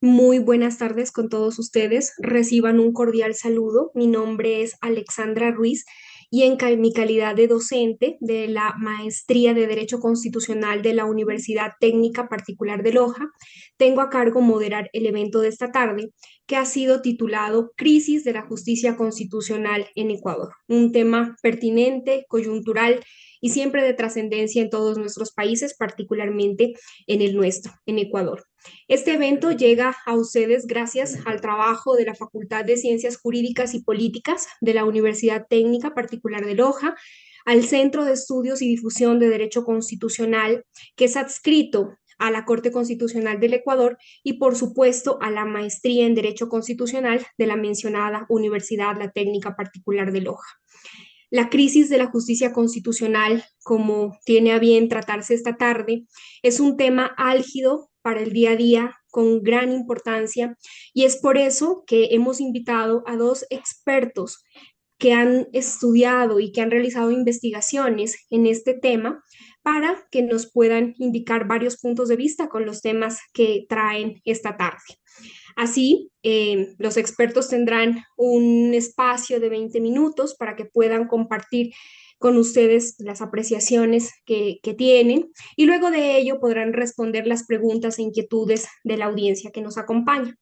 Muy buenas tardes con todos ustedes. Reciban un cordial saludo. Mi nombre es Alexandra Ruiz y mi calidad de docente de la Maestría de Derecho Constitucional de la Universidad Técnica Particular de Loja, tengo a cargo moderar el evento de esta tarde, que ha sido titulado Crisis de la Justicia Constitucional en Ecuador, un tema pertinente, coyuntural y siempre de trascendencia en todos nuestros países, particularmente en el nuestro, en Ecuador. Este evento llega a ustedes gracias al trabajo de la Facultad de Ciencias Jurídicas y Políticas de la Universidad Técnica Particular de Loja, al Centro de Estudios y Difusión de Derecho Constitucional, que es adscrito a la Corte Constitucional del Ecuador y, por supuesto, a la maestría en Derecho Constitucional de la mencionada Universidad La Técnica Particular de Loja. La crisis de la justicia constitucional, como tiene a bien tratarse esta tarde, es un tema álgido para el día a día, con gran importancia, y es por eso que hemos invitado a dos expertos que han estudiado y que han realizado investigaciones en este tema para que nos puedan indicar varios puntos de vista con los temas que traen esta tarde. Así, los expertos tendrán un espacio de 20 minutos para que puedan compartir con ustedes las apreciaciones que tienen y luego de ello podrán responder las preguntas e inquietudes de la audiencia que nos acompaña.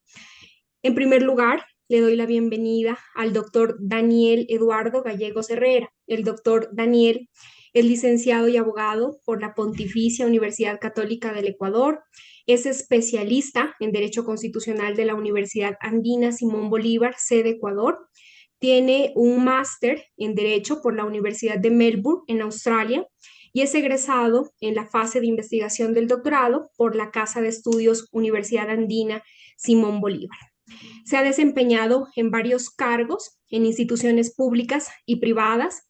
En primer lugar, le doy la bienvenida al doctor Daniel Eduardo Gallegos Herrera. El doctor Daniel es licenciado y abogado por la Pontificia Universidad Católica del Ecuador. Es especialista en Derecho Constitucional de la Universidad Andina Simón Bolívar, sede Ecuador. Tiene un máster en Derecho por la Universidad de Melbourne, en Australia, y es egresado en la fase de investigación del doctorado por la Casa de Estudios Universidad Andina Simón Bolívar. Se ha desempeñado en varios cargos en instituciones públicas y privadas,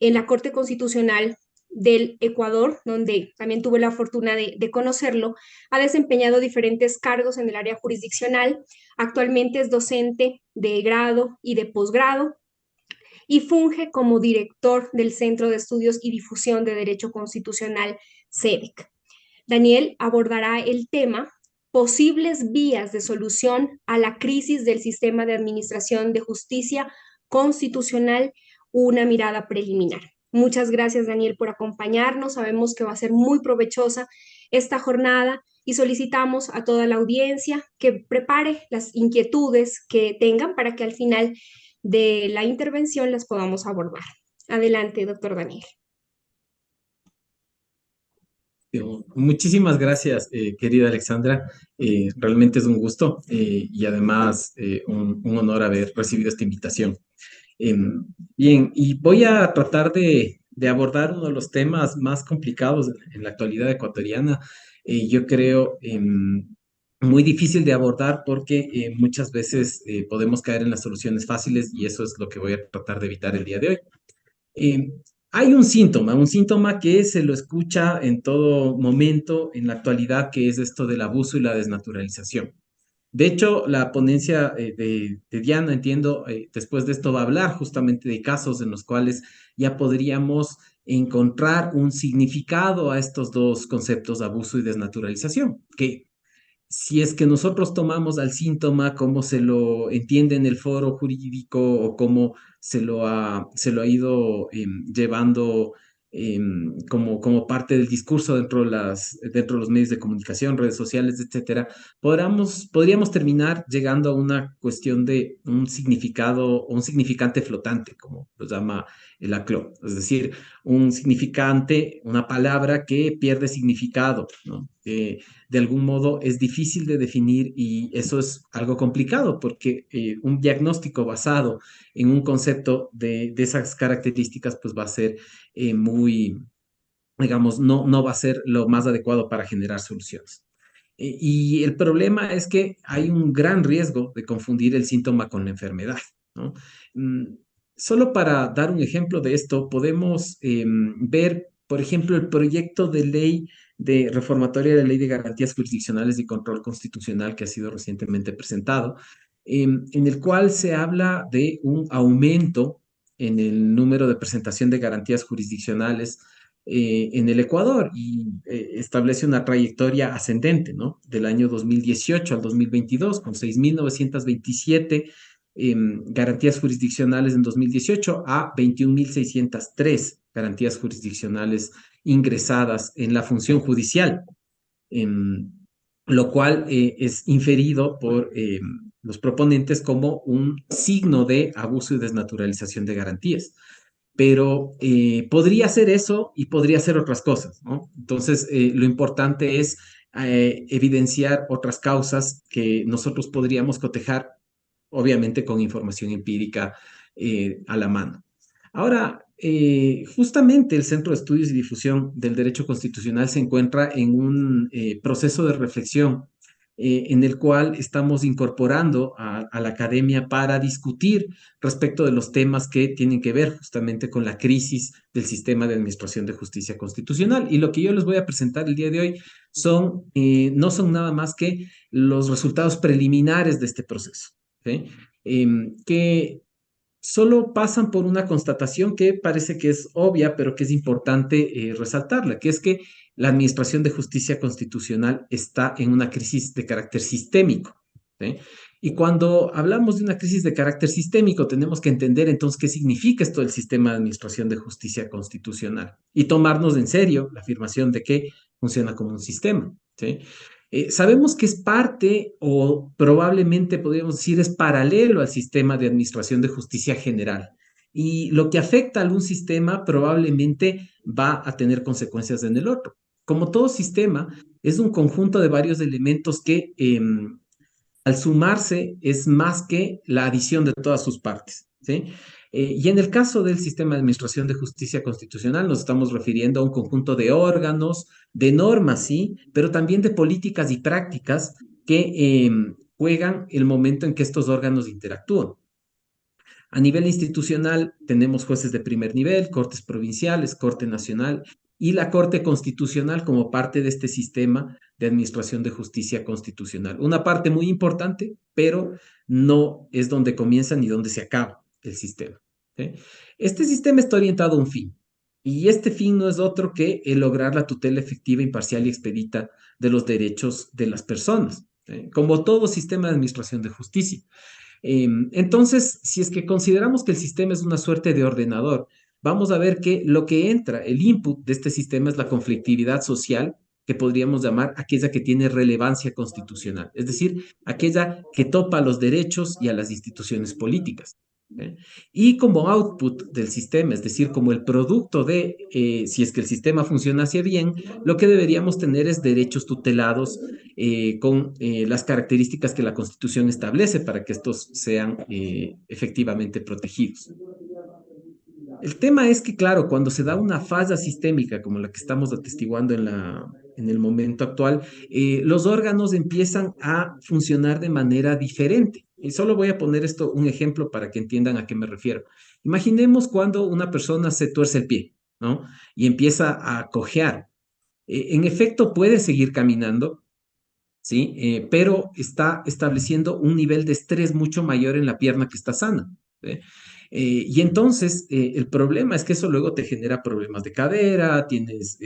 en la Corte Constitucional del Ecuador, donde también tuve la fortuna de conocerlo. Ha desempeñado diferentes cargos en el área jurisdiccional. Actualmente es docente de grado y de posgrado y funge como director del Centro de Estudios y Difusión de Derecho Constitucional, CEDEC. Daniel abordará el tema posibles vías de solución a la crisis del sistema de administración de justicia constitucional, una mirada preliminar. Muchas gracias, Daniel, por acompañarnos. Sabemos que va a ser muy provechosa esta jornada y solicitamos a toda la audiencia que prepare las inquietudes que tengan para que al final de la intervención las podamos abordar. Adelante, doctor Daniel. Muchísimas gracias, querida Alexandra. Realmente es un gusto y además un honor haber recibido esta invitación. Bien, y voy a tratar de abordar uno de los temas más complicados en la actualidad ecuatoriana. Yo creo muy difícil de abordar porque muchas veces podemos caer en las soluciones fáciles y eso es lo que voy a tratar de evitar el día de hoy. Eh, Hay un síntoma que se lo escucha en todo momento en la actualidad, que es esto del abuso y la desnaturalización. De hecho, la ponencia de Diana, entiendo, después de esto va a hablar justamente de casos en los cuales ya podríamos encontrar un significado a estos dos conceptos, abuso y desnaturalización, que si es que nosotros tomamos al síntoma como se lo entiende en el foro jurídico o como se lo ha ido llevando como parte del discurso dentro de los medios de comunicación, redes sociales, etcétera, podríamos terminar llegando a una cuestión de un significado, un significante flotante, como lo llama el ACLO, es decir, un significante, una palabra que pierde significado, ¿no? De algún modo es difícil de definir y eso es algo complicado porque un diagnóstico basado en un concepto de esas características pues va a ser muy, digamos, no va a ser lo más adecuado para generar soluciones. Y el problema es que hay un gran riesgo de confundir el síntoma con la enfermedad, ¿no? Mm, Solo para dar un ejemplo de esto, podemos ver, por ejemplo, el proyecto de ley de reformatoria de la Ley de Garantías Jurisdiccionales y Control Constitucional que ha sido recientemente presentado, en el cual se habla de un aumento en el número de presentación de garantías jurisdiccionales en el Ecuador y establece una trayectoria ascendente, ¿no? Del año 2018 al 2022, con 6.927 garantías jurisdiccionales en 2018 a 21.603 garantías jurisdiccionales ingresadas en la función judicial, em, lo cual es inferido por los proponentes como un signo de abuso y desnaturalización de garantías. Pero podría ser eso y podría ser otras cosas, ¿no? Entonces, lo importante es evidenciar otras causas que nosotros podríamos cotejar, obviamente con información empírica a la mano. Ahora, justamente el Centro de Estudios y Difusión del Derecho Constitucional se encuentra en un proceso de reflexión en el cual estamos incorporando a la academia para discutir respecto de los temas que tienen que ver justamente con la crisis del sistema de administración de justicia constitucional. Y lo que yo les voy a presentar el día de hoy no son nada más que los resultados preliminares de este proceso, ¿sí? Que solo pasan por una constatación que parece que es obvia, pero que es importante resaltarla, que es que la Administración de Justicia Constitucional está en una crisis de carácter sistémico, ¿sí? Y cuando hablamos de una crisis de carácter sistémico, tenemos que entender entonces qué significa esto del sistema de Administración de Justicia Constitucional y tomarnos en serio la afirmación de que funciona como un sistema, ¿sí? Sabemos que es parte o probablemente podríamos decir es paralelo al sistema de administración de justicia general. Y lo que afecta a algún sistema probablemente va a tener consecuencias en el otro. Como todo sistema, es un conjunto de varios elementos que al sumarse es más que la adición de todas sus partes, ¿sí? Y en el caso del sistema de administración de justicia constitucional nos estamos refiriendo a un conjunto de órganos, de normas, sí, pero también de políticas y prácticas que juegan el momento en que estos órganos interactúan. A nivel institucional tenemos jueces de primer nivel, cortes provinciales, Corte Nacional y la Corte Constitucional como parte de este sistema de administración de justicia constitucional. Una parte muy importante, pero no es donde comienza ni donde se acaba el sistema, ¿sí? Este sistema está orientado a un fin y este fin no es otro que el lograr la tutela efectiva, imparcial y expedita de los derechos de las personas, ¿sí? Como todo sistema de administración de justicia. Entonces, si es que consideramos que el sistema es una suerte de ordenador, vamos a ver que lo que entra, el input de este sistema es la conflictividad social, que podríamos llamar aquella que tiene relevancia constitucional, es decir, aquella que topa a los derechos y a las instituciones políticas. ¿Eh? Y como output del sistema, es decir, como el producto de, si es que el sistema funcionase bien, lo que deberíamos tener es derechos tutelados con las características que la Constitución establece para que estos sean efectivamente protegidos. El tema es que, claro, cuando se da una falla sistémica como la que estamos atestiguando en el momento actual, los órganos empiezan a funcionar de manera diferente. Y solo voy a poner esto un ejemplo para que entiendan a qué me refiero. Imaginemos cuando una persona se tuerce el pie, ¿no? Y empieza a cojear. En efecto, puede seguir caminando, ¿sí? Pero está estableciendo un nivel de estrés mucho mayor en la pierna que está sana, ¿sí? Y entonces el problema es que eso luego te genera problemas de cadera, tienes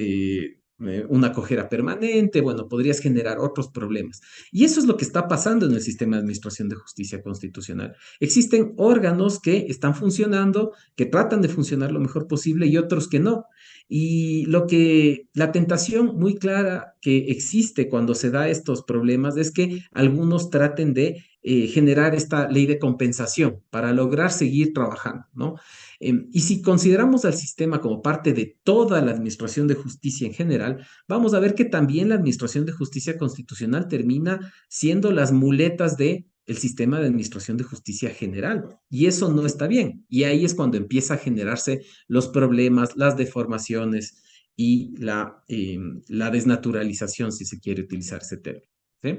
una cojera permanente, bueno, podrías generar otros problemas. Y eso es lo que está pasando en el sistema de administración de justicia constitucional. Existen órganos que están funcionando, que tratan de funcionar lo mejor posible y otros que no. Y la tentación muy clara que existe cuando se da estos problemas es que algunos traten de generar esta ley de compensación para lograr seguir trabajando, ¿no? Y si consideramos al sistema como parte de toda la administración de justicia en general, vamos a ver que también la administración de justicia constitucional termina siendo las muletas de el sistema de administración de justicia general. Y eso no está bien. Y ahí es cuando empieza a generarse los problemas, las deformaciones y la desnaturalización, si se quiere utilizar ese término, ¿sí?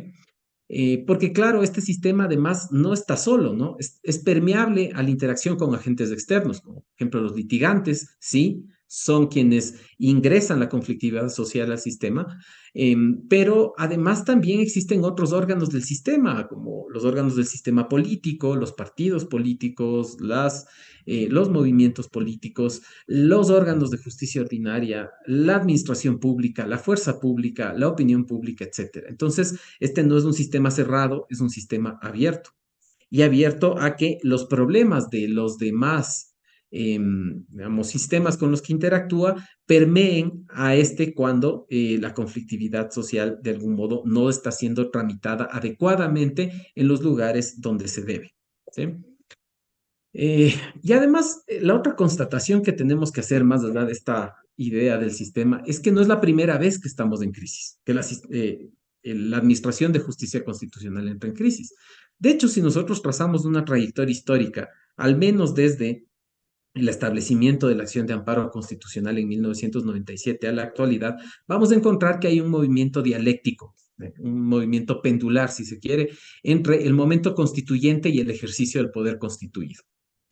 Porque claro, este sistema además no está solo, ¿no? Es permeable a la interacción con agentes externos, como por ejemplo los litigantes, sí, son quienes ingresan la conflictividad social al sistema, pero además también existen otros órganos del sistema, como los órganos del sistema político, los partidos políticos, los movimientos políticos, los órganos de justicia ordinaria, la administración pública, la fuerza pública, la opinión pública, etcétera. Entonces, este no es un sistema cerrado, es un sistema abierto y abierto a que los problemas de los demás, digamos, sistemas con los que interactúa permeen a este cuando la conflictividad social de algún modo no está siendo tramitada adecuadamente en los lugares donde se debe. ¿Sí? Y además, la otra constatación que tenemos que hacer más allá de esta idea del sistema es que no es la primera vez que estamos en crisis, que la Administración de Justicia Constitucional entra en crisis. De hecho, si nosotros trazamos una trayectoria histórica, al menos desde el establecimiento de la acción de amparo constitucional en 1997 a la actualidad, vamos a encontrar que hay un movimiento dialéctico, un movimiento pendular, si se quiere, entre el momento constituyente y el ejercicio del poder constituido.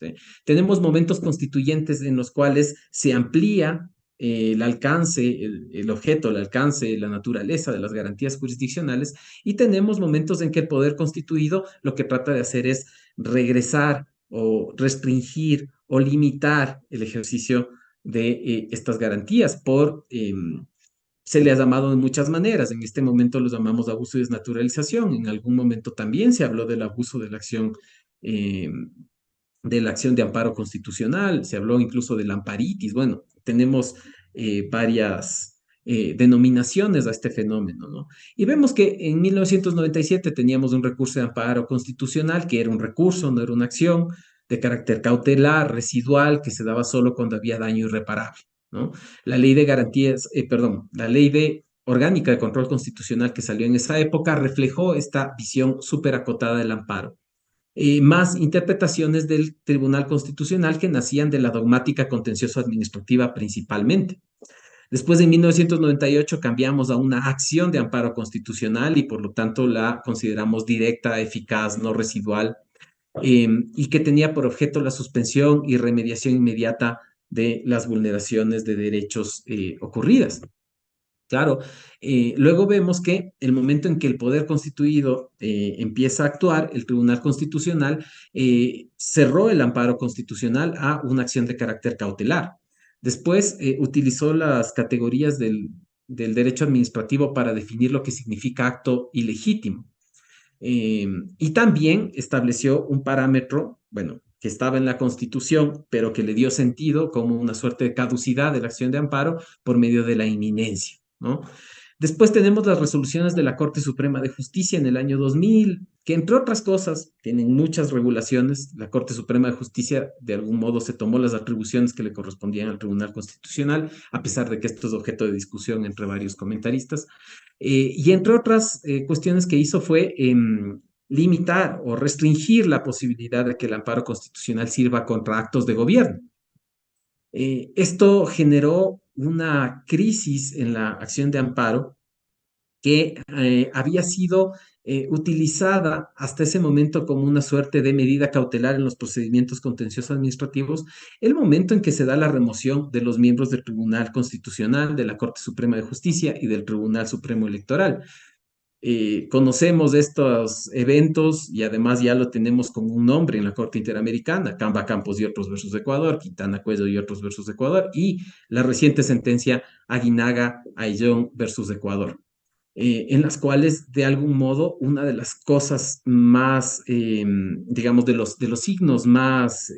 ¿Sí? Tenemos momentos constituyentes en los cuales se amplía el alcance, el objeto, el alcance, la naturaleza de las garantías jurisdiccionales, y tenemos momentos en que el poder constituido lo que trata de hacer es regresar o restringir o limitar el ejercicio de estas garantías se le ha llamado de muchas maneras. En este momento los llamamos abuso y desnaturalización. En algún momento también se habló del abuso eh, de la acción de amparo constitucional, se habló incluso del amparitis. Bueno, tenemos varias denominaciones a este fenómeno, ¿no? Y vemos que en 1997 teníamos un recurso de amparo constitucional, que era un recurso, no era una acción, de carácter cautelar, residual, que se daba solo cuando había daño irreparable, ¿no? La ley de garantías, perdón, la ley de orgánica de control constitucional que salió en esa época reflejó esta visión súper acotada del amparo, más interpretaciones del Tribunal Constitucional que nacían de la dogmática contencioso-administrativa principalmente. Después de 1998 cambiamos a una acción de amparo constitucional y por lo tanto la consideramos directa, eficaz, no residual, y que tenía por objeto la suspensión y remediación inmediata de las vulneraciones de derechos ocurridas. Claro, luego vemos que el momento en que el poder constituido empieza a actuar, el Tribunal Constitucional cerró el amparo constitucional a una acción de carácter cautelar. Después utilizó las categorías del derecho administrativo para definir lo que significa acto ilegítimo. Y también estableció un parámetro, bueno, que estaba en la Constitución, pero que le dio sentido como una suerte de caducidad de la acción de amparo por medio de la inminencia, ¿no? Después tenemos las resoluciones de la Corte Suprema de Justicia en el año 2000, que entre otras cosas tienen muchas regulaciones. La Corte Suprema de Justicia de algún modo se tomó las atribuciones que le correspondían al Tribunal Constitucional, a pesar de que esto es objeto de discusión entre varios comentaristas. Y entre otras cuestiones que hizo fue limitar o restringir la posibilidad de que el amparo constitucional sirva contra actos de gobierno. Esto generó una crisis en la acción de amparo que había sido utilizada hasta ese momento como una suerte de medida cautelar en los procedimientos contenciosos administrativos, el momento en que se da la remoción de los miembros del Tribunal Constitucional, de la Corte Suprema de Justicia y del Tribunal Supremo Electoral. Conocemos estos eventos y además ya lo tenemos con un nombre en la Corte Interamericana, Camba Campos y otros versus Ecuador, Quintana Cuello y otros versus Ecuador, y la reciente sentencia Aguinaga Ayllón versus Ecuador, en las cuales de algún modo una de las cosas más, digamos, de los signos más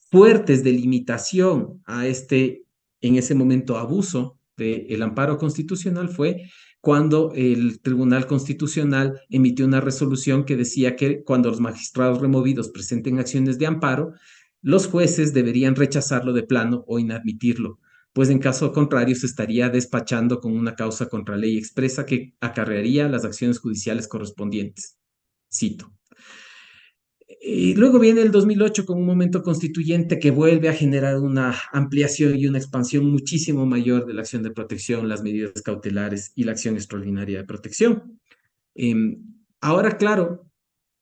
fuertes de limitación a este, en ese momento, abuso del amparo constitucional fue cuando el Tribunal Constitucional emitió una resolución que decía que cuando los magistrados removidos presenten acciones de amparo, los jueces deberían rechazarlo de plano o inadmitirlo, pues en caso contrario se estaría despachando con una causa contra ley expresa que acarrearía las acciones judiciales correspondientes. Cito. Y luego viene el 2008 con un momento constituyente que vuelve a generar una ampliación y una expansión muchísimo mayor de la acción de protección, las medidas cautelares y la acción extraordinaria de protección. Ahora, claro,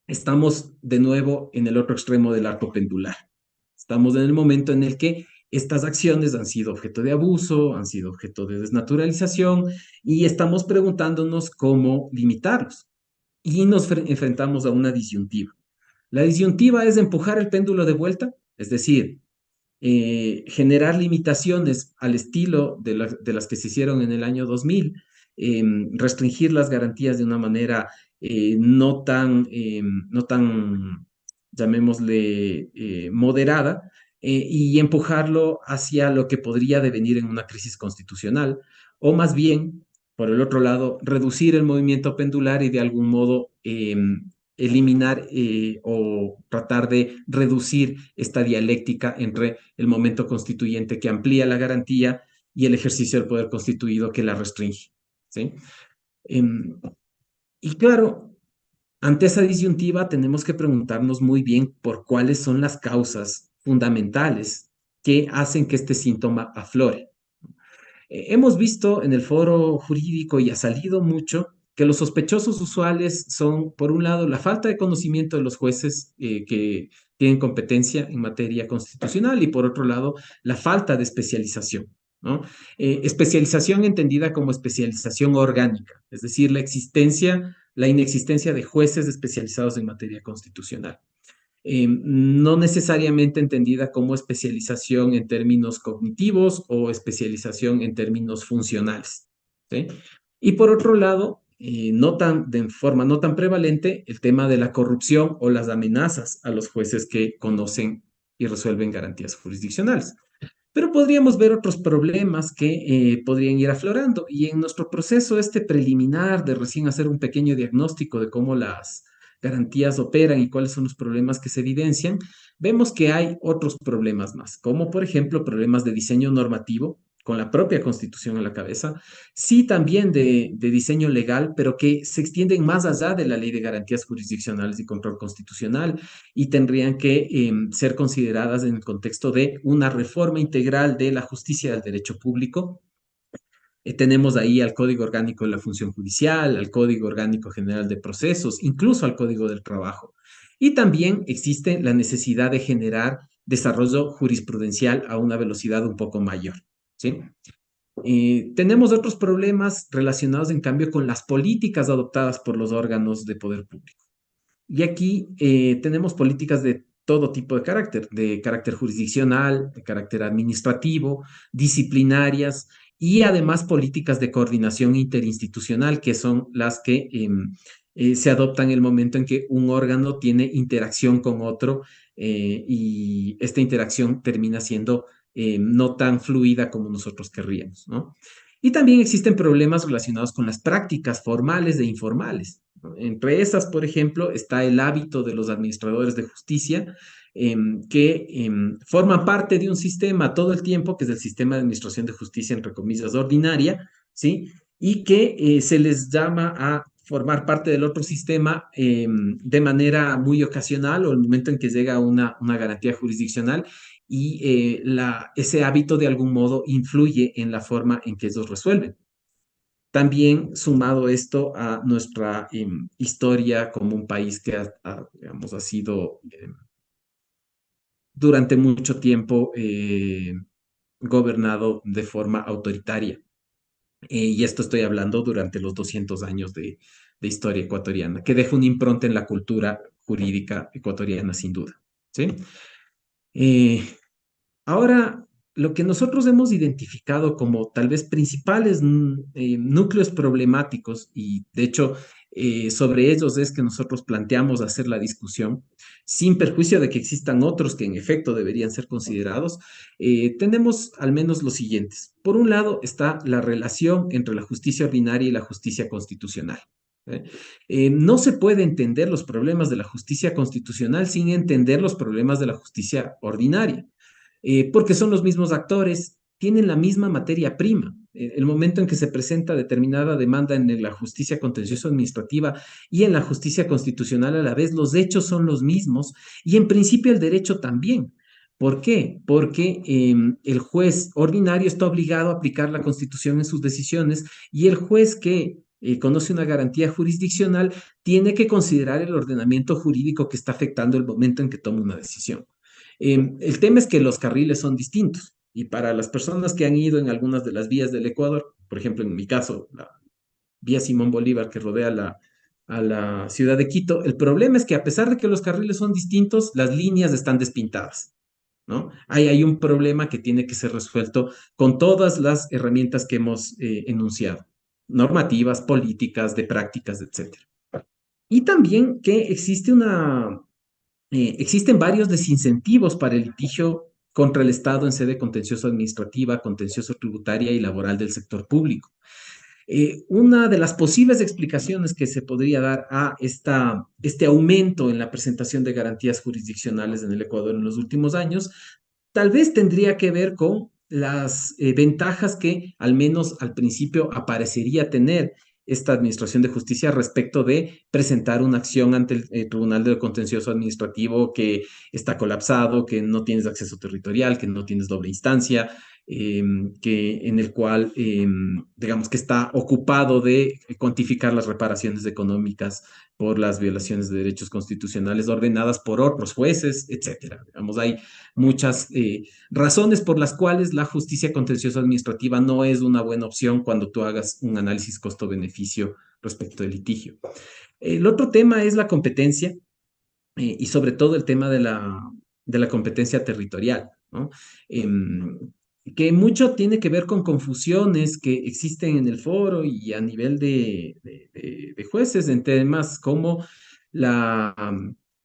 estamos de nuevo en el otro extremo del arco pendular. Estamos en el momento en el que estas acciones han sido objeto de abuso, han sido objeto de desnaturalización y estamos preguntándonos cómo limitarlos. Y nos enfrentamos a una disyuntiva. La disyuntiva es empujar el péndulo de vuelta, es decir, generar limitaciones al estilo de las que se hicieron en el año 2000, restringir las garantías de una manera no tan, llamémosle, moderada, y empujarlo hacia lo que podría devenir en una crisis constitucional, o más bien, por el otro lado, reducir el movimiento pendular y de algún modo eliminar o tratar de reducir esta dialéctica entre el momento constituyente que amplía la garantía y el ejercicio del poder constituido que la restringe. ¿Sí? Em, y claro, ante esa disyuntiva tenemos que preguntarnos muy bien por cuáles son las causas fundamentales que hacen que este síntoma aflore. Hemos visto en el foro jurídico y ha salido mucho que los sospechosos usuales son, por un lado, la falta de conocimiento de los jueces que tienen competencia en materia constitucional y, por otro lado, la falta de especialización, ¿no? Especialización entendida como especialización orgánica, es decir, la inexistencia de jueces especializados en materia constitucional, no necesariamente entendida como especialización en términos cognitivos o especialización en términos funcionales. ¿Sí? Y por otro lado, de forma no tan prevalente, el tema de la corrupción o las amenazas a los jueces que conocen y resuelven garantías jurisdiccionales. Pero podríamos ver otros problemas que podrían ir aflorando y en nuestro proceso este preliminar de recién hacer un pequeño diagnóstico de cómo las garantías operan y cuáles son los problemas que se evidencian, vemos que hay otros problemas más, como por ejemplo problemas de diseño normativo, con la propia Constitución a la cabeza, sí también de diseño legal, pero que se extienden más allá de la Ley de Garantías Jurisdiccionales y Control Constitucional y tendrían que ser consideradas en el contexto de una reforma integral de la justicia del derecho público. Tenemos ahí al Código Orgánico de la Función Judicial, al Código Orgánico General de Procesos, incluso al Código del Trabajo. Y también existe la necesidad de generar desarrollo jurisprudencial a una velocidad un poco mayor. ¿Sí? Tenemos otros problemas relacionados, en cambio, con las políticas adoptadas por los órganos de poder público. Y aquí tenemos políticas de todo tipo de carácter jurisdiccional, de carácter administrativo, disciplinarias y además políticas de coordinación interinstitucional, que son las que se adoptan en el momento en que un órgano tiene interacción con otro y esta interacción termina siendo no tan fluida como nosotros querríamos, ¿no? Y también existen problemas relacionados con las prácticas formales e informales. Entre esas, por ejemplo, está el hábito de los administradores de justicia que forman parte de un sistema todo el tiempo, que es el sistema de administración de justicia, entre comillas, ordinaria, ¿sí? Y que se les llama a formar parte del otro sistema de manera muy ocasional o el momento en que llega una garantía jurisdiccional y ese hábito de algún modo influye en la forma en que ellos resuelven. También sumado esto a nuestra historia como un país que digamos, ha sido durante mucho tiempo gobernado de forma autoritaria. Y esto estoy hablando durante los 200 años de historia ecuatoriana, que deja una impronta en la cultura jurídica ecuatoriana, sin duda. ¿Sí? Eh, Ahora, lo que nosotros hemos identificado como tal vez principales núcleos problemáticos, y de hecho sobre ellos es que nosotros planteamos hacer la discusión, sin perjuicio de que existan otros que en efecto deberían ser considerados, tenemos al menos los siguientes. Por un lado está la relación entre la justicia ordinaria y la justicia constitucional. ¿Eh? No se puede entender los problemas de la justicia constitucional sin entender los problemas de la justicia ordinaria porque son los mismos actores, tienen la misma materia prima. El momento en que se presenta determinada demanda en la justicia contencioso administrativa y en la justicia constitucional a la vez, los hechos son los mismos y en principio el derecho también. ¿Por qué? Porque el juez ordinario está obligado a aplicar la Constitución en sus decisiones y el juez que conoce una garantía jurisdiccional tiene que considerar el ordenamiento jurídico que está afectando el momento en que toma una decisión. El tema es que los carriles son distintos. Y para las personas que han ido en algunas de las vías del Ecuador, por ejemplo, en mi caso, la vía Simón Bolívar que rodea a la ciudad de Quito, el problema es que a pesar de que los carriles son distintos, las líneas están despintadas. ¿No? Hay un problema que tiene que ser resuelto con todas las herramientas que hemos enunciado, normativas, políticas, de prácticas, etcétera. Y también que existen varios desincentivos para el litigio contra el Estado en sede contencioso administrativa, contencioso tributaria y laboral del sector público. Una de las posibles explicaciones que se podría dar a este aumento en la presentación de garantías jurisdiccionales en el Ecuador en los últimos años, tal vez tendría que ver con las ventajas que al menos al principio aparecería tener esta Administración de Justicia respecto de presentar una acción ante el Tribunal del Contencioso Administrativo que está colapsado, que no tienes acceso territorial, que no tienes doble instancia, en el cual, digamos, que está ocupado de cuantificar las reparaciones económicas por las violaciones de derechos constitucionales ordenadas por otros jueces, etcétera. Digamos, hay muchas razones por las cuales la justicia contenciosa administrativa no es una buena opción cuando tú hagas un análisis costo-beneficio respecto del litigio. El otro tema es la competencia y sobre todo el tema de la competencia territorial, ¿no? Em, que mucho tiene que ver con confusiones que existen en el foro y a nivel de jueces en temas como la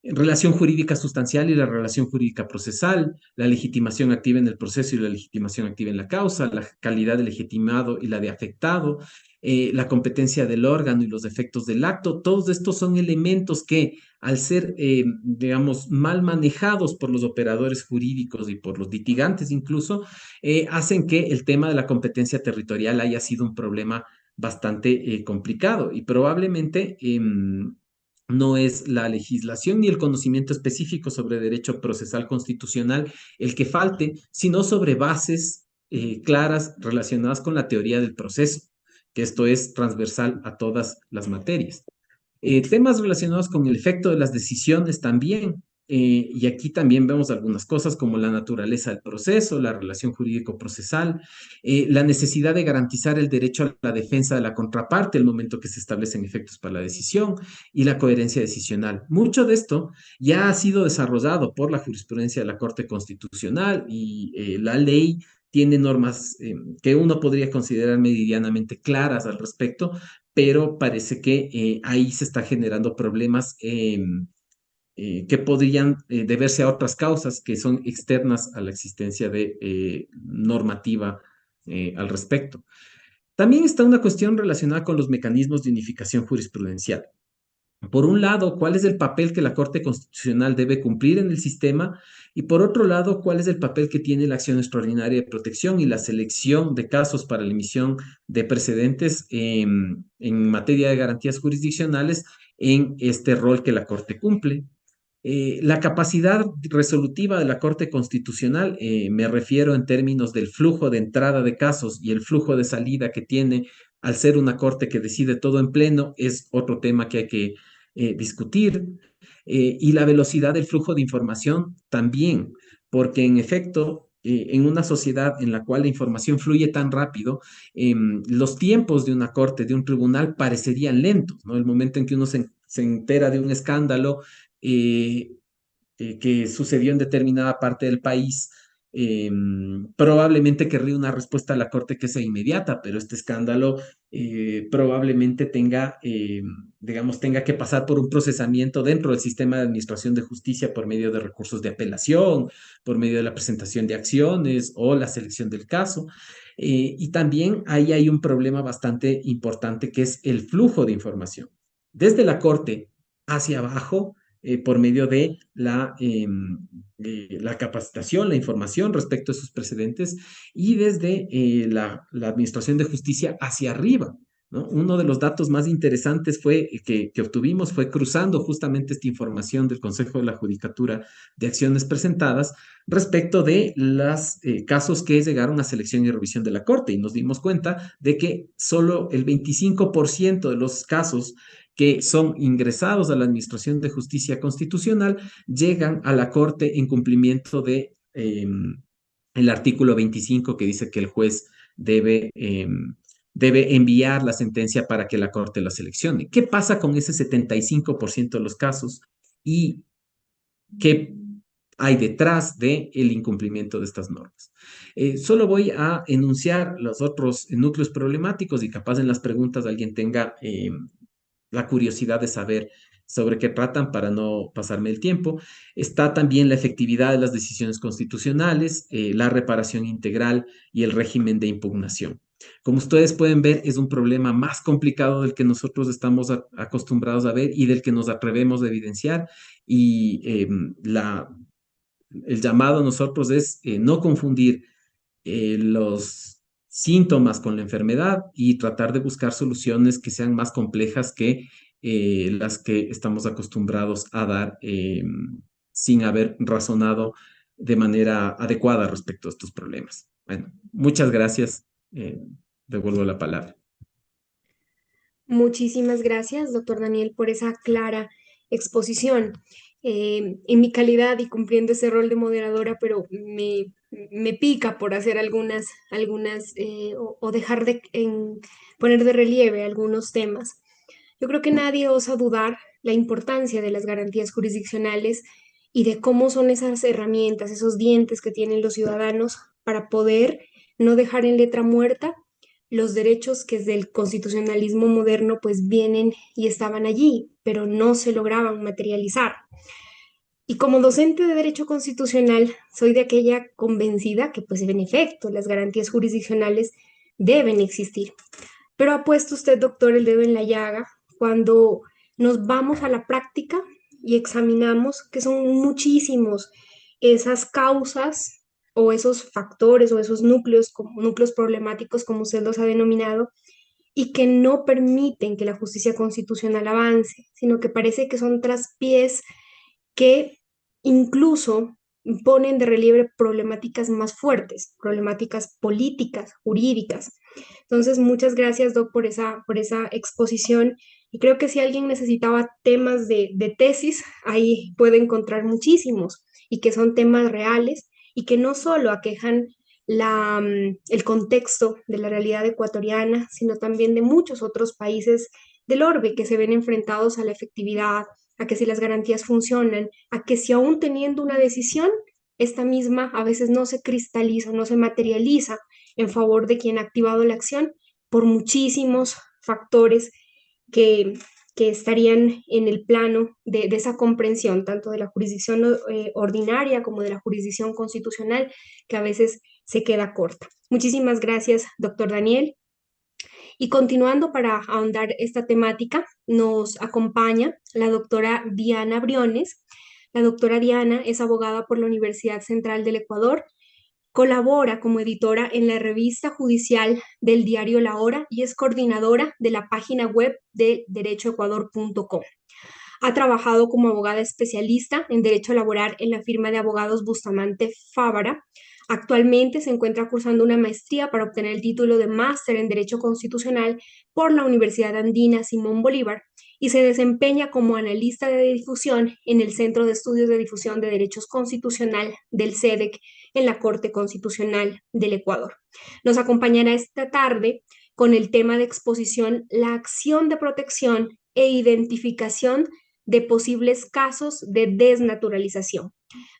relación jurídica sustancial y la relación jurídica procesal, la legitimación activa en el proceso y la legitimación activa en la causa, la calidad de legitimado y la de afectado, la competencia del órgano y los efectos del acto. Todos estos son elementos que al ser, digamos, mal manejados por los operadores jurídicos y por los litigantes incluso, hacen que el tema de la competencia territorial haya sido un problema bastante complicado y probablemente no es la legislación ni el conocimiento específico sobre derecho procesal constitucional el que falte, sino sobre bases claras relacionadas con la teoría del proceso, que esto es transversal a todas las materias. Temas relacionados con el efecto de las decisiones también. Y aquí también vemos algunas cosas como la naturaleza del proceso, la relación jurídico-procesal, la necesidad de garantizar el derecho a la defensa de la contraparte el momento que se establecen efectos para la decisión y la coherencia decisional. Mucho de esto ya ha sido desarrollado por la jurisprudencia de la Corte Constitucional y la ley tiene normas que uno podría considerar meridianamente claras al respecto, pero parece que ahí se está generando problemas que podrían deberse a otras causas que son externas a la existencia de normativa al respecto. También está una cuestión relacionada con los mecanismos de unificación jurisprudencial. Por un lado, cuál es el papel que la Corte Constitucional debe cumplir en el sistema y por otro lado, cuál es el papel que tiene la acción extraordinaria de protección y la selección de casos para la emisión de precedentes en materia de garantías jurisdiccionales en este rol que la Corte cumple. La capacidad resolutiva de la Corte Constitucional, me refiero en términos del flujo de entrada de casos y el flujo de salida que tiene al ser una Corte que decide todo en pleno, es otro tema que hay que discutir. Y la velocidad del flujo de información también, porque en efecto, en una sociedad en la cual la información fluye tan rápido, los tiempos de una corte, de un tribunal, parecerían lentos, ¿no? El momento en que uno se entera de un escándalo, eh, que sucedió en determinada parte del país, probablemente querría una respuesta a la Corte que sea inmediata, pero este escándalo probablemente tenga, digamos, tenga que pasar por un procesamiento dentro del sistema de administración de justicia por medio de recursos de apelación, por medio de la presentación de acciones o la selección del caso. Y también ahí hay un problema bastante importante que es el flujo de información. Desde la Corte hacia abajo, por medio de la capacitación, la información respecto a sus precedentes y desde la Administración de Justicia hacia arriba. ¿No? Uno de los datos más interesantes que obtuvimos fue cruzando justamente esta información del Consejo de la Judicatura de acciones presentadas respecto de los casos que llegaron a selección y revisión de la Corte y nos dimos cuenta de que solo el 25% de los casos que son ingresados a la Administración de Justicia Constitucional llegan a la Corte en cumplimiento el artículo 25 que dice que el juez debe, debe enviar la sentencia para que la Corte la seleccione. ¿Qué pasa con ese 75% de los casos y qué hay detrás del incumplimiento de estas normas? Solo voy a enunciar los otros núcleos problemáticos y capaz en las preguntas alguien tenga la curiosidad de saber sobre qué tratan para no pasarme el tiempo. Está también la efectividad de las decisiones constitucionales, la reparación integral y el régimen de impugnación. Como ustedes pueden ver, es un problema más complicado del que nosotros estamos acostumbrados a ver y del que nos atrevemos a evidenciar. Y el llamado a nosotros es no confundir los síntomas con la enfermedad y tratar de buscar soluciones que sean más complejas que las que estamos acostumbrados a dar sin haber razonado de manera adecuada respecto a estos problemas. Bueno, muchas gracias. eh, Devuelvo la palabra. Muchísimas gracias, doctor Daniel, por esa clara exposición. En mi calidad y cumpliendo ese rol de moderadora, pero me pica por hacer o dejar poner de relieve algunos temas. Yo creo que nadie osa dudar la importancia de las garantías jurisdiccionales y de cómo son esas herramientas, esos dientes que tienen los ciudadanos para poder no dejar en letra muerta los derechos que desde el constitucionalismo moderno pues vienen y estaban allí, pero no se lograban materializar. Y como docente de Derecho Constitucional, soy de aquella convencida que, pues, en efecto, las garantías jurisdiccionales deben existir. Pero ha puesto usted, doctor, el dedo en la llaga cuando nos vamos a la práctica y examinamos que son muchísimos esas causas o esos factores o esos núcleos, como núcleos problemáticos, como usted los ha denominado, y que no permiten que la justicia constitucional avance, sino que parece que son traspiés que incluso ponen de relieve problemáticas más fuertes, problemáticas políticas, jurídicas. Entonces, muchas gracias, Doc, por esa exposición. Y creo que si alguien necesitaba temas de tesis, ahí puede encontrar muchísimos y que son temas reales y que no solo aquejan el contexto de la realidad ecuatoriana, sino también de muchos otros países del orbe que se ven enfrentados a la efectividad, a que si las garantías funcionan, a que si aún teniendo una decisión, esta misma a veces no se cristaliza, no se materializa en favor de quien ha activado la acción por muchísimos factores que, que estarían en el plano de esa comprensión, tanto de la jurisdicción ordinaria como de la jurisdicción constitucional, que a veces se queda corta. Muchísimas gracias, doctor Daniel. Y continuando para ahondar esta temática, nos acompaña la doctora Diana Briones. La doctora Diana es abogada por la Universidad Central del Ecuador, colabora como editora en la revista judicial del diario La Hora y es coordinadora de la página web de derechoecuador.com. Ha trabajado como abogada especialista en derecho laboral en la firma de abogados Bustamante Fávara. Actualmente se encuentra cursando una maestría para obtener el título de máster en Derecho Constitucional por la Universidad Andina Simón Bolívar y se desempeña como analista de difusión en el Centro de Estudios de Difusión de Derechos Constitucional del CEDEC en la Corte Constitucional del Ecuador. Nos acompañará esta tarde con el tema de exposición La acción de protección e identificación de posibles casos de desnaturalización.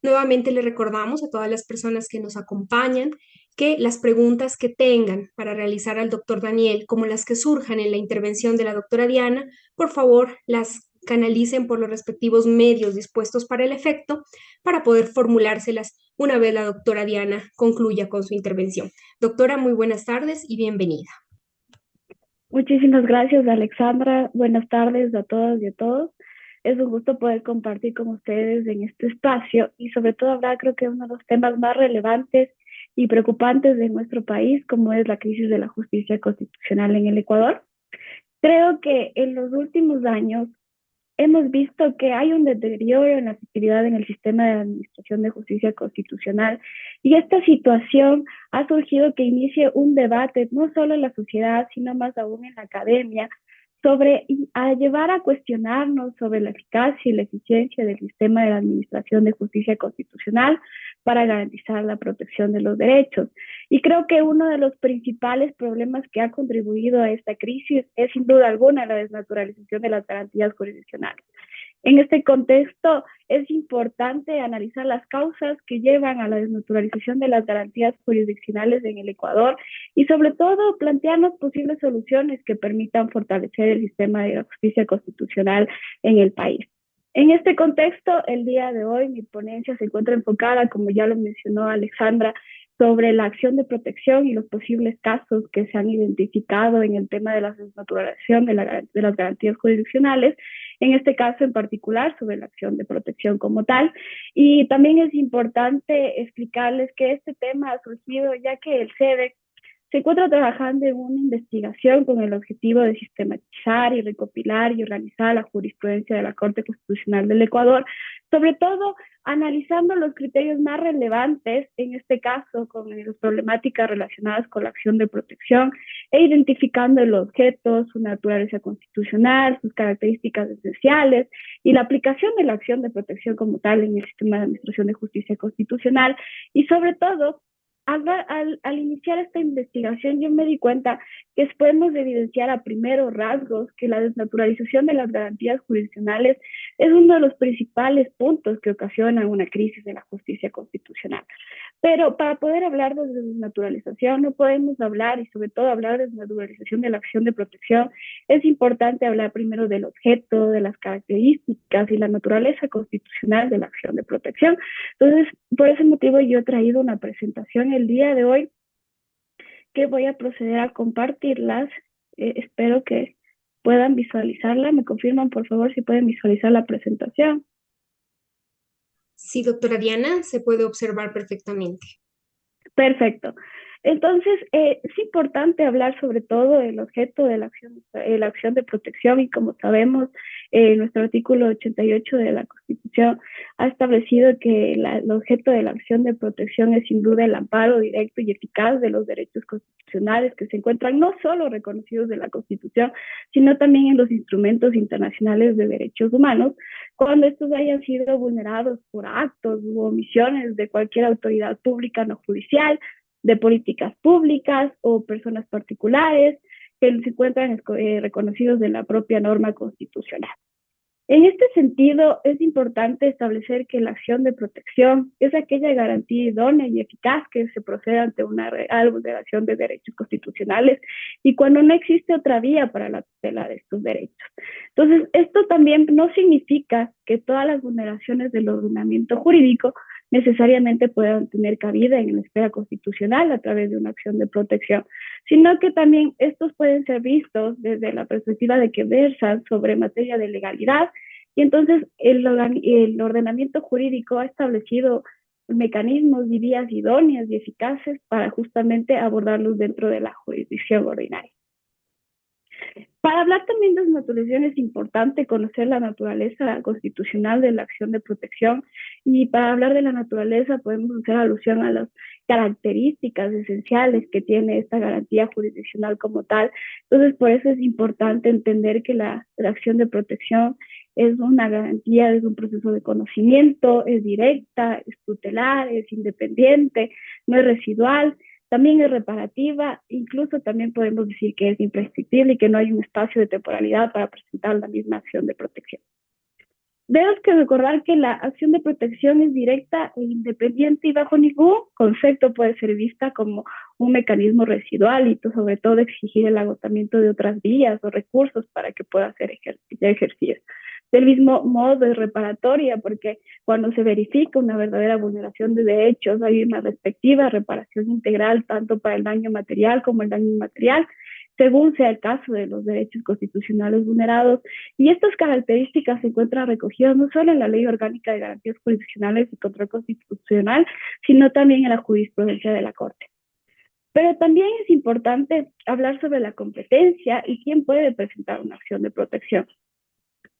Nuevamente le recordamos a todas las personas que nos acompañan que las preguntas que tengan para realizar al doctor Daniel, como las que surjan en la intervención de la doctora Diana, por favor las canalicen por los respectivos medios dispuestos para el efecto para poder formulárselas una vez la doctora Diana concluya con su intervención. Doctora, muy buenas tardes y bienvenida. Muchísimas gracias, Alexandra. Buenas tardes a todas y a todos. Es un gusto poder compartir con ustedes en este espacio y sobre todo hablar, creo que uno de los temas más relevantes y preocupantes de nuestro país, como es la crisis de la justicia constitucional en el Ecuador. Creo que en los últimos años hemos visto que hay un deterioro en la efectividad en el sistema de administración de justicia constitucional y esta situación ha surgido que inicie un debate no solo en la sociedad, sino más aún en la academia, sobre a llevar a cuestionarnos sobre la eficacia y la eficiencia del sistema de la administración de justicia constitucional, para garantizar la protección de los derechos. Y creo que uno de los principales problemas que ha contribuido a esta crisis es sin duda alguna la desnaturalización de las garantías jurisdiccionales. En este contexto, es importante analizar las causas que llevan a la desnaturalización de las garantías jurisdiccionales en el Ecuador y sobre todo plantearnos posibles soluciones que permitan fortalecer el sistema de la justicia constitucional en el país. En este contexto, el día de hoy mi ponencia se encuentra enfocada, como ya lo mencionó Alexandra, sobre la acción de protección y los posibles casos que se han identificado en el tema de la desnaturalización de las garantías jurisdiccionales, en este caso en particular sobre la acción de protección como tal. Y también es importante explicarles que este tema ha surgido ya que el CEDEC se encuentra trabajando en una investigación con el objetivo de sistematizar y recopilar y organizar la jurisprudencia de la Corte Constitucional del Ecuador, sobre todo analizando los criterios más relevantes, en este caso con las problemáticas relacionadas con la acción de protección e identificando el objeto, su naturaleza constitucional, sus características esenciales y la aplicación de la acción de protección como tal en el sistema de administración de justicia constitucional y sobre todo al iniciar esta investigación yo me di cuenta que podemos evidenciar a primeros rasgos que la desnaturalización de las garantías jurisdiccionales es uno de los principales puntos que ocasionan una crisis de la justicia constitucional. Pero para poder hablar de desnaturalización no podemos hablar, y sobre todo hablar de desnaturalización de la acción de protección, es importante hablar primero del objeto, de las características y la naturaleza constitucional de la acción de protección. Entonces, por ese motivo yo he traído una presentación el día de hoy que voy a proceder a compartirlas. Espero que puedan visualizarla. ¿Me confirman, por favor, si pueden visualizar la presentación? Sí, doctora Diana, se puede observar perfectamente. Perfecto. Entonces, es importante hablar sobre todo del objeto de la acción de protección y como sabemos, nuestro artículo 88 de la Constitución ha establecido que el objeto de la acción de protección es sin duda el amparo directo y eficaz de los derechos constitucionales que se encuentran no solo reconocidos de la Constitución, sino también en los instrumentos internacionales de derechos humanos, cuando estos hayan sido vulnerados por actos u omisiones de cualquier autoridad pública no judicial, de políticas públicas o personas particulares que se encuentran reconocidos de la propia norma constitucional. En este sentido, es importante establecer que la acción de protección es aquella garantía idónea y eficaz que se procede ante una real vulneración de derechos constitucionales y cuando no existe otra vía para la tutela de estos derechos. Entonces, esto también no significa que todas las vulneraciones del ordenamiento jurídico necesariamente puedan tener cabida en la esfera constitucional a través de una acción de protección, sino que también estos pueden ser vistos desde la perspectiva de que versan sobre materia de legalidad y entonces el ordenamiento jurídico ha establecido mecanismos y vías idóneas y eficaces para justamente abordarlos dentro de la jurisdicción ordinaria. Para hablar también de desnaturalización es importante conocer la naturaleza constitucional de la acción de protección y para hablar de la naturaleza podemos hacer alusión a las características esenciales que tiene esta garantía jurisdiccional como tal. Entonces, por eso es importante entender que la acción de protección es una garantía, es un proceso de conocimiento, es directa, es tutelar, es independiente, no es residual. También es reparativa, incluso también podemos decir que es imprescriptible y que no hay un espacio de temporalidad para presentar la misma acción de protección. Debemos que recordar que la acción de protección es directa e independiente y bajo ningún concepto puede ser vista como un mecanismo residual y sobre todo exigir el agotamiento de otras vías o recursos para que pueda ser ejercida. Del mismo modo es reparatoria porque cuando se verifica una verdadera vulneración de derechos hay una respectiva reparación integral tanto para el daño material como el daño inmaterial, según sea el caso de los derechos constitucionales vulnerados. Y estas características se encuentran recogidas no solo en la Ley Orgánica de Garantías Jurisdiccionales y Control Constitucional, sino también en la jurisprudencia de la Corte. Pero también es importante hablar sobre la competencia y quién puede presentar una acción de protección.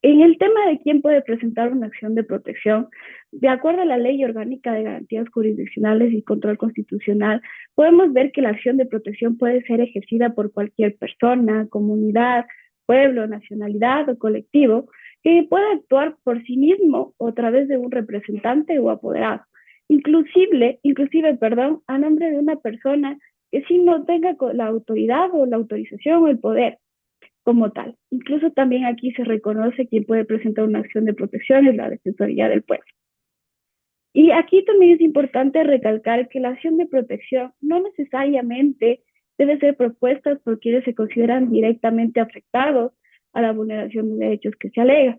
En el tema de quién puede presentar una acción de protección, de acuerdo a la Ley Orgánica de Garantías Jurisdiccionales y Control Constitucional, podemos ver que la acción de protección puede ser ejercida por cualquier persona, comunidad, pueblo, nacionalidad o colectivo que pueda actuar por sí mismo o a través de un representante o apoderado. inclusive, perdón, a nombre de una persona que sí no tenga la autoridad o la autorización o el poder como tal. Incluso también aquí se reconoce quién puede presentar una acción de protección, es la Defensoría del Pueblo. Y aquí también es importante recalcar que la acción de protección no necesariamente debe ser propuesta por quienes se consideran directamente afectados a la vulneración de derechos que se alega.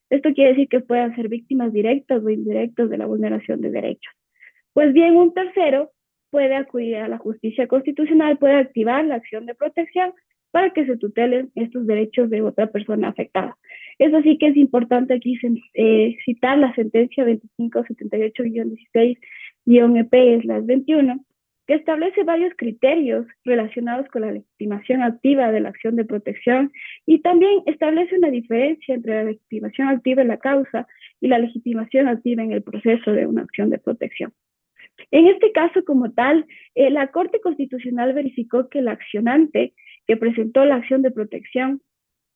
Esto quiere decir que puedan ser víctimas directas o indirectas de la vulneración de derechos. Pues bien, un tercero puede acudir a la justicia constitucional, puede activar la acción de protección para que se tutelen estos derechos de otra persona afectada. Eso sí que es importante aquí citar la sentencia 2578-16-EP/21, que establece varios criterios relacionados con la legitimación activa de la acción de protección y también establece una diferencia entre la legitimación activa en la causa y la legitimación activa en el proceso de una acción de protección. En este caso como tal, la Corte Constitucional verificó que el accionante que presentó la acción de protección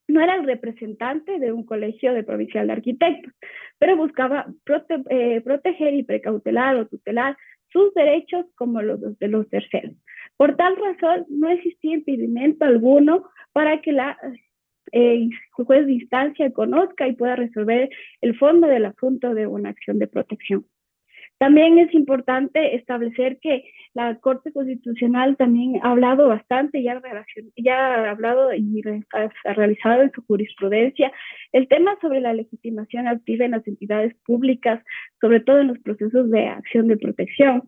no era el representante de un colegio de provincial de arquitectos, pero buscaba proteger y precautelar o tutelar sus derechos como los de los terceros. Por tal razón, no existía impedimento alguno para que el juez de instancia conozca y pueda resolver el fondo del asunto de una acción de protección. También es importante establecer que la Corte Constitucional también ha hablado bastante, ya ha hablado y ha realizado en su jurisprudencia el tema sobre la legitimación activa en las entidades públicas, sobre todo en los procesos de acción de protección.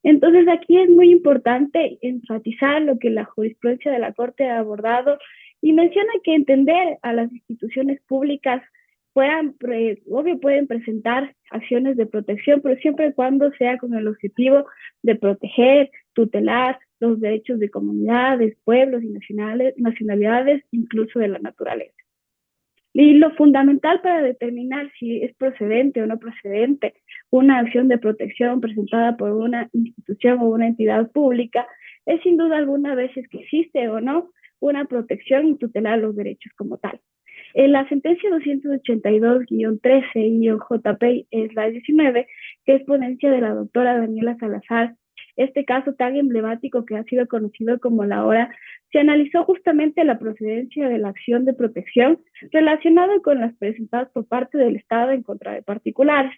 Entonces aquí es muy importante enfatizar lo que la jurisprudencia de la Corte ha abordado y menciona que entender a las instituciones públicas pueden presentar acciones de protección, pero siempre y cuando sea con el objetivo de proteger, tutelar los derechos de comunidades, pueblos y nacionalidades, incluso de la naturaleza. Y lo fundamental para determinar si es procedente o no procedente una acción de protección presentada por una institución o una entidad pública es sin duda alguna veces que existe o no una protección y tutelar los derechos como tal. En la sentencia 282-13-JP/19, que es ponencia de la doctora Daniela Salazar, este caso tan emblemático que ha sido conocido como la hora, se analizó justamente la procedencia de la acción de protección relacionada con las presentadas por parte del Estado en contra de particulares.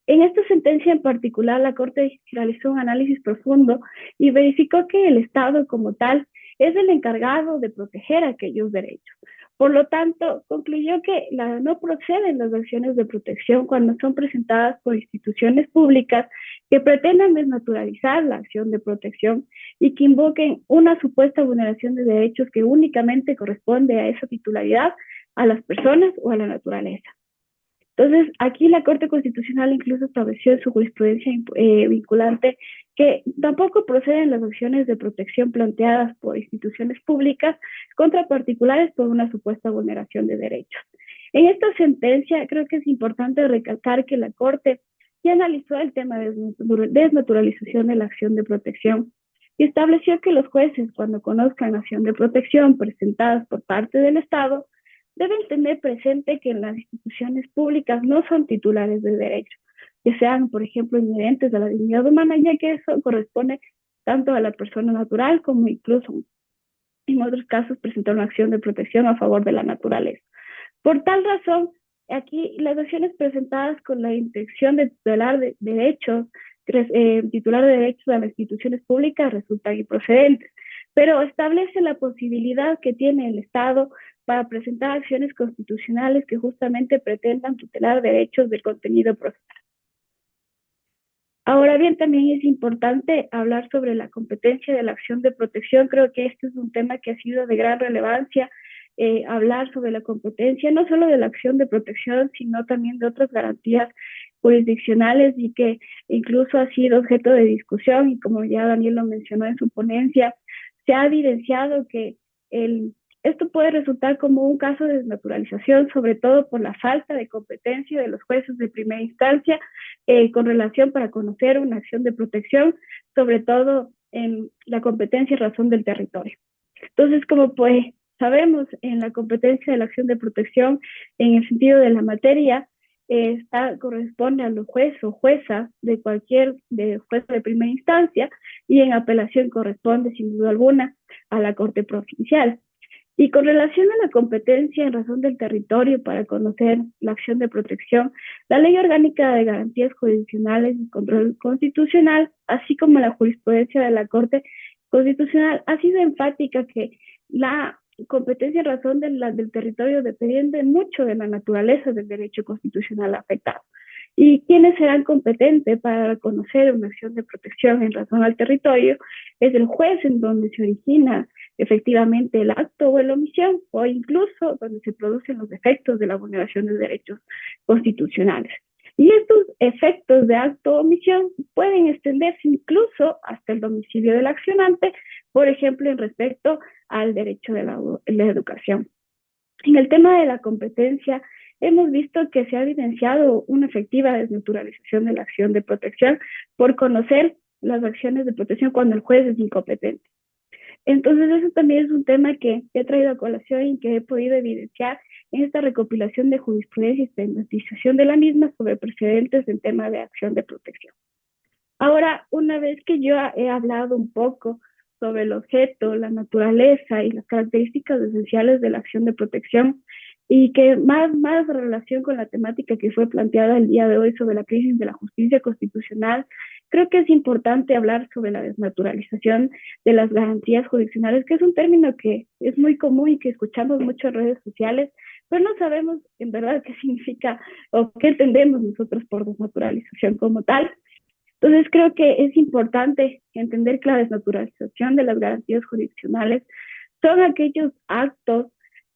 En esta sentencia en particular, la Corte realizó un análisis profundo y verificó que el Estado como tal es el encargado de proteger aquellos derechos. Por lo tanto, concluyó que no proceden las acciones de protección cuando son presentadas por instituciones públicas que pretendan desnaturalizar la acción de protección y que invoquen una supuesta vulneración de derechos que únicamente corresponde a esa titularidad, a las personas o a la naturaleza. Entonces, aquí la Corte Constitucional incluso estableció en su jurisprudencia vinculante que tampoco proceden las acciones de protección planteadas por instituciones públicas contra particulares por una supuesta vulneración de derechos. En esta sentencia creo que es importante recalcar que la Corte ya analizó el tema de desnaturalización de la acción de protección y estableció que los jueces, cuando conozcan acción de protección presentadas por parte del Estado, deben tener presente que las instituciones públicas no son titulares de derecho, que sean, por ejemplo, inherentes a la dignidad humana, ya que eso corresponde tanto a la persona natural como incluso, en otros casos, presentar una acción de protección a favor de la naturaleza. Por tal razón, aquí las acciones presentadas con la intención de titular de derechos a las instituciones públicas resultan improcedentes, pero establece la posibilidad que tiene el Estado para presentar acciones constitucionales que justamente pretendan tutelar derechos del contenido procesal. Ahora bien, también es importante hablar sobre la competencia de la acción de protección. Creo que este es un tema que ha sido de gran relevancia, hablar sobre la competencia, no solo de la acción de protección, sino también de otras garantías jurisdiccionales y que incluso ha sido objeto de discusión y como ya Daniel lo mencionó en su ponencia, se ha evidenciado que esto puede resultar como un caso de desnaturalización, sobre todo por la falta de competencia de los jueces de primera instancia con relación para conocer una acción de protección, sobre todo en la competencia y razón del territorio. Entonces, como pues sabemos, en la competencia de la acción de protección, en el sentido de la materia, corresponde a los jueces o jueza de juez de primera instancia, y en apelación corresponde sin duda alguna a la Corte Provincial. Y con relación a la competencia en razón del territorio para conocer la acción de protección, la Ley Orgánica de Garantías Jurisdiccionales y Control Constitucional, así como la jurisprudencia de la Corte Constitucional, ha sido enfática que la competencia en razón del territorio depende mucho de la naturaleza del derecho constitucional afectado. ¿Y quiénes serán competentes para conocer una acción de protección en razón al territorio? Es el juez en donde se origina efectivamente el acto o la omisión, o incluso donde se producen los efectos de la vulneración de derechos constitucionales. Y estos efectos de acto o omisión pueden extenderse incluso hasta el domicilio del accionante, por ejemplo, en respecto al derecho de la educación. En el tema de la competencia, hemos visto que se ha evidenciado una efectiva desnaturalización de la acción de protección por conocer las acciones de protección cuando el juez es incompetente. Entonces, eso también es un tema que he traído a colación y que he podido evidenciar en esta recopilación de jurisprudencia y estandarización de la misma sobre precedentes en tema de acción de protección. Ahora, una vez que yo he hablado un poco sobre el objeto, la naturaleza y las características esenciales de la acción de protección, y que más relación con la temática que fue planteada el día de hoy sobre la crisis de la justicia constitucional, creo que es importante hablar sobre la desnaturalización de las garantías jurisdiccionales, que es un término que es muy común y que escuchamos mucho en redes sociales, pero no sabemos en verdad qué significa o qué entendemos nosotros por desnaturalización como tal. Entonces creo que es importante entender que la desnaturalización de las garantías jurisdiccionales son aquellos actos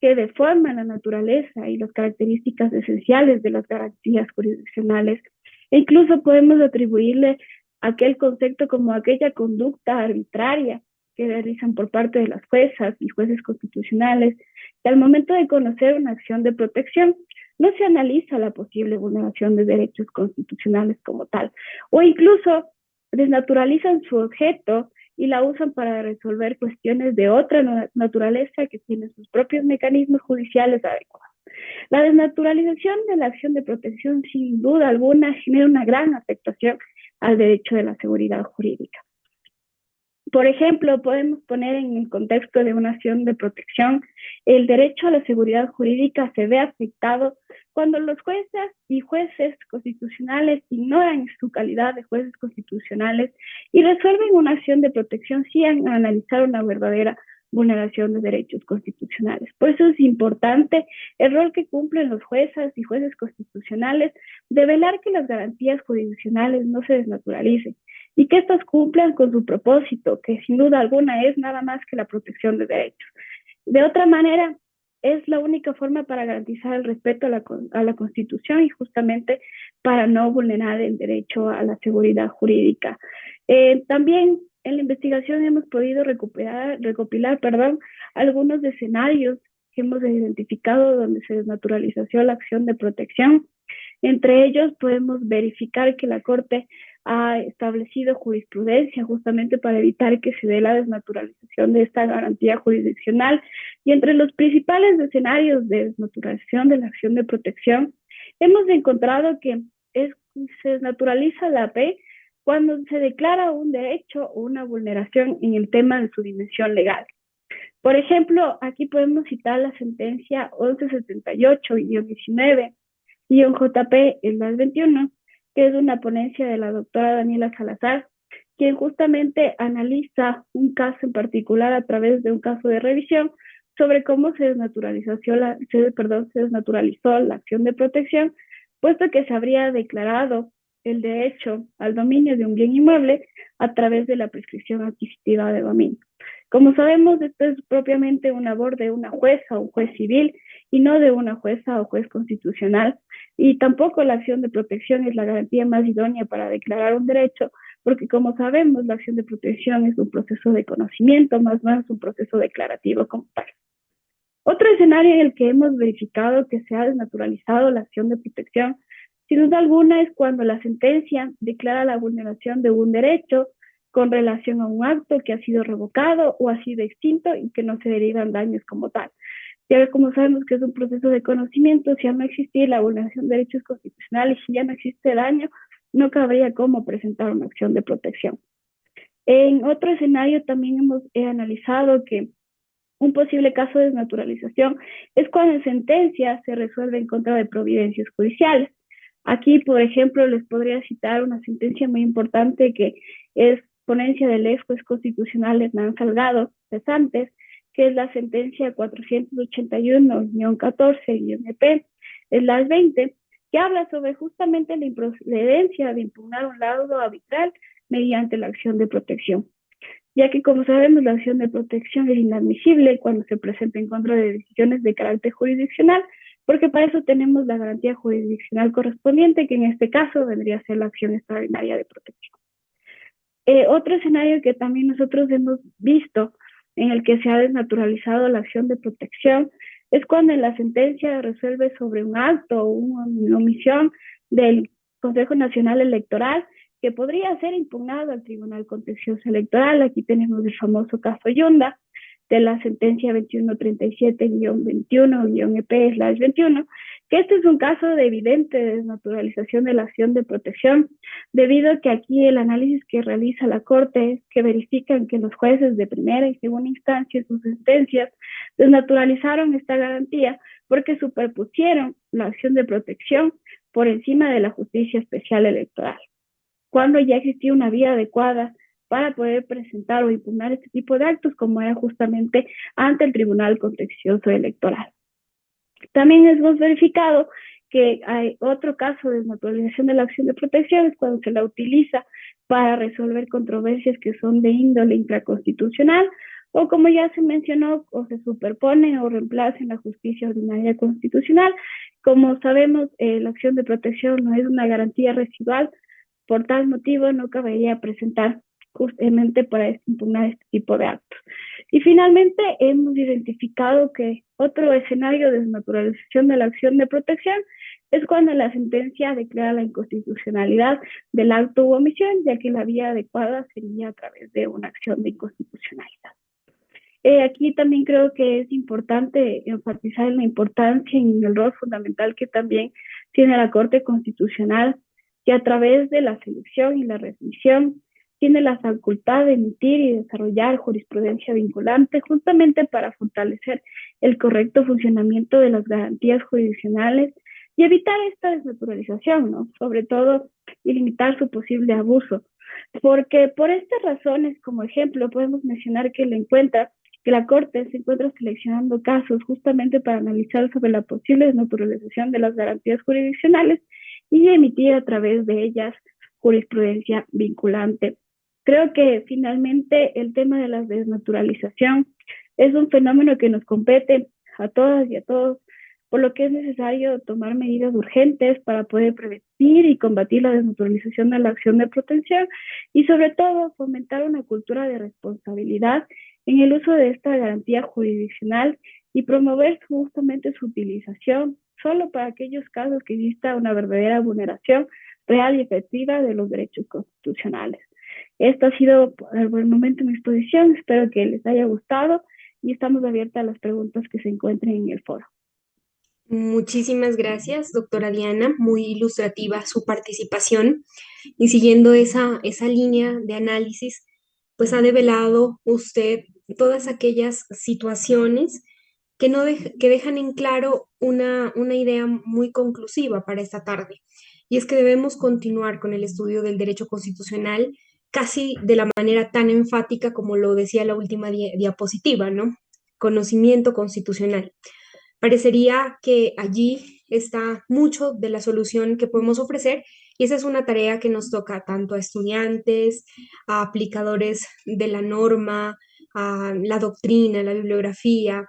que deforman la naturaleza y las características esenciales de las garantías jurisdiccionales. E incluso podemos atribuirle aquel concepto como aquella conducta arbitraria que realizan por parte de las juezas y jueces constitucionales, que al momento de conocer una acción de protección no se analiza la posible vulneración de derechos constitucionales como tal, o incluso desnaturalizan su objeto y la usan para resolver cuestiones de otra naturaleza que tienen sus propios mecanismos judiciales adecuados. La desnaturalización de la acción de protección, sin duda alguna, genera una gran afectación al derecho de la seguridad jurídica. Por ejemplo, podemos poner en el contexto de una acción de protección, el derecho a la seguridad jurídica se ve afectado cuando los jueces y jueces constitucionales ignoran su calidad de jueces constitucionales y resuelven una acción de protección sin analizar una verdadera vulneración de derechos constitucionales. Por eso es importante el rol que cumplen los jueces y jueces constitucionales de velar que las garantías jurisdiccionales no se desnaturalicen y que éstas cumplan con su propósito, que sin duda alguna es nada más que la protección de derechos. De otra manera, es la única forma para garantizar el respeto a la Constitución y justamente para no vulnerar el derecho a la seguridad jurídica. También en la investigación hemos podido recopilar algunos escenarios que hemos identificado donde se desnaturalizó la acción de protección. Entre ellos podemos verificar que la Corte ha establecido jurisprudencia justamente para evitar que se dé la desnaturalización de esta garantía jurisdiccional. Y entre los principales escenarios de desnaturalización de la acción de protección, hemos encontrado que se desnaturaliza la AP cuando se declara un derecho o una vulneración en el tema de su dimensión legal. Por ejemplo, aquí podemos citar la sentencia 1178-19-JP, el 21, que es una ponencia de la doctora Daniela Salazar, quien justamente analiza un caso en particular a través de un caso de revisión sobre cómo se desnaturalizó la acción de protección, puesto que se habría declarado el derecho al dominio de un bien inmueble a través de la prescripción adquisitiva de dominio. Como sabemos, esto es propiamente una labor de una jueza o un juez civil y no de una jueza o juez constitucional, y tampoco la acción de protección es la garantía más idónea para declarar un derecho, porque como sabemos, la acción de protección es un proceso de conocimiento, más no es un proceso declarativo como tal. Otro escenario en el que hemos verificado que se ha desnaturalizado la acción de protección, sin duda alguna, es cuando la sentencia declara la vulneración de un derecho con relación a un acto que ha sido revocado o ha sido extinto y que no se derivan daños como tal. Ya como sabemos que es un proceso de conocimiento, si ya no existe la vulneración de derechos constitucionales, si ya no existe daño, no cabría cómo presentar una acción de protección. En otro escenario también hemos analizado que un posible caso de desnaturalización es cuando en sentencia se resuelve en contra de providencias judiciales. Aquí, por ejemplo, les podría citar una sentencia muy importante que es ponencia del ex juez constitucional Hernán Salgado Cesantes, que es la sentencia 481-14-EP/20, que habla sobre justamente la improcedencia de impugnar un laudo arbitral mediante la acción de protección, ya que como sabemos la acción de protección es inadmisible cuando se presenta en contra de decisiones de carácter jurisdiccional, porque para eso tenemos la garantía jurisdiccional correspondiente, que en este caso vendría a ser la acción extraordinaria de protección. Otro escenario que también nosotros hemos visto en el que se ha desnaturalizado la acción de protección es cuando en la sentencia resuelve sobre un acto o una omisión del Consejo Nacional Electoral que podría ser impugnado al Tribunal Contencioso Electoral. Aquí tenemos el famoso caso Yunda, de la sentencia 2137-21-EP/21, que este es un caso de evidente desnaturalización de la acción de protección, debido a que aquí el análisis que realiza la Corte es que verifican que los jueces de primera y segunda instancia en sus sentencias desnaturalizaron esta garantía porque superpusieron la acción de protección por encima de la justicia especial electoral, cuando ya existía una vía adecuada para poder presentar o impugnar este tipo de actos, como era justamente ante el Tribunal Contencioso Electoral. También hemos verificado que hay otro caso de desnaturalización de la acción de protección, es cuando se la utiliza para resolver controversias que son de índole intraconstitucional, o como ya se mencionó, o se superpone o reemplaza en la justicia ordinaria constitucional. Como sabemos, la acción de protección no es una garantía residual, por tal motivo no cabería presentar justamente para impugnar este tipo de actos. Y finalmente hemos identificado que otro escenario de desnaturalización de la acción de protección es cuando la sentencia declara la inconstitucionalidad del acto u omisión, ya que la vía adecuada sería a través de una acción de inconstitucionalidad. Aquí también creo que es importante enfatizar en la importancia y en el rol fundamental que también tiene la Corte Constitucional, que a través de la selección y la revisión tiene la facultad de emitir y desarrollar jurisprudencia vinculante justamente para fortalecer el correcto funcionamiento de las garantías jurisdiccionales y evitar esta desnaturalización, ¿no? Sobre todo, y limitar su posible abuso. Porque por estas razones, como ejemplo, podemos mencionar que la Corte se encuentra seleccionando casos justamente para analizar sobre la posible desnaturalización de las garantías jurisdiccionales y emitir a través de ellas jurisprudencia vinculante. Creo que finalmente el tema de la desnaturalización es un fenómeno que nos compete a todas y a todos, por lo que es necesario tomar medidas urgentes para poder prevenir y combatir la desnaturalización de la acción de protección y sobre todo fomentar una cultura de responsabilidad en el uso de esta garantía jurisdiccional y promover justamente su utilización solo para aquellos casos que exista una verdadera vulneración real y efectiva de los derechos constitucionales. Esto ha sido por el momento mi exposición, espero que les haya gustado y estamos abiertas a las preguntas que se encuentren en el foro. Muchísimas gracias, doctora Diana, muy ilustrativa su participación y siguiendo esa línea de análisis, pues ha develado usted todas aquellas situaciones que, que dejan en claro una idea muy conclusiva para esta tarde, y es que debemos continuar con el estudio del derecho constitucional casi de la manera tan enfática como lo decía la última diapositiva, ¿no? Conocimiento constitucional. Parecería que allí está mucho de la solución que podemos ofrecer y esa es una tarea que nos toca tanto a estudiantes, a aplicadores de la norma, a la doctrina, la bibliografía,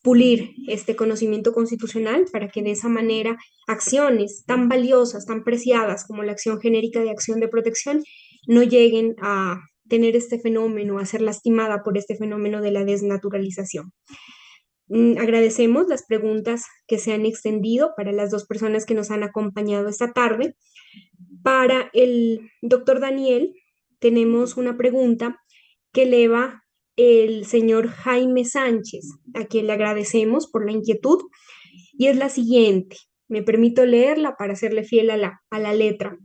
pulir este conocimiento constitucional para que de esa manera acciones tan valiosas, tan preciadas como la acción genérica de acción de protección no lleguen a tener este fenómeno, a ser lastimada por este fenómeno de la desnaturalización. Agradecemos las preguntas que se han extendido para las dos personas que nos han acompañado esta tarde. Para el doctor Daniel, tenemos una pregunta que eleva el señor Jaime Sánchez, a quien le agradecemos por la inquietud, y es la siguiente. Me permito leerla para serle fiel a la letra.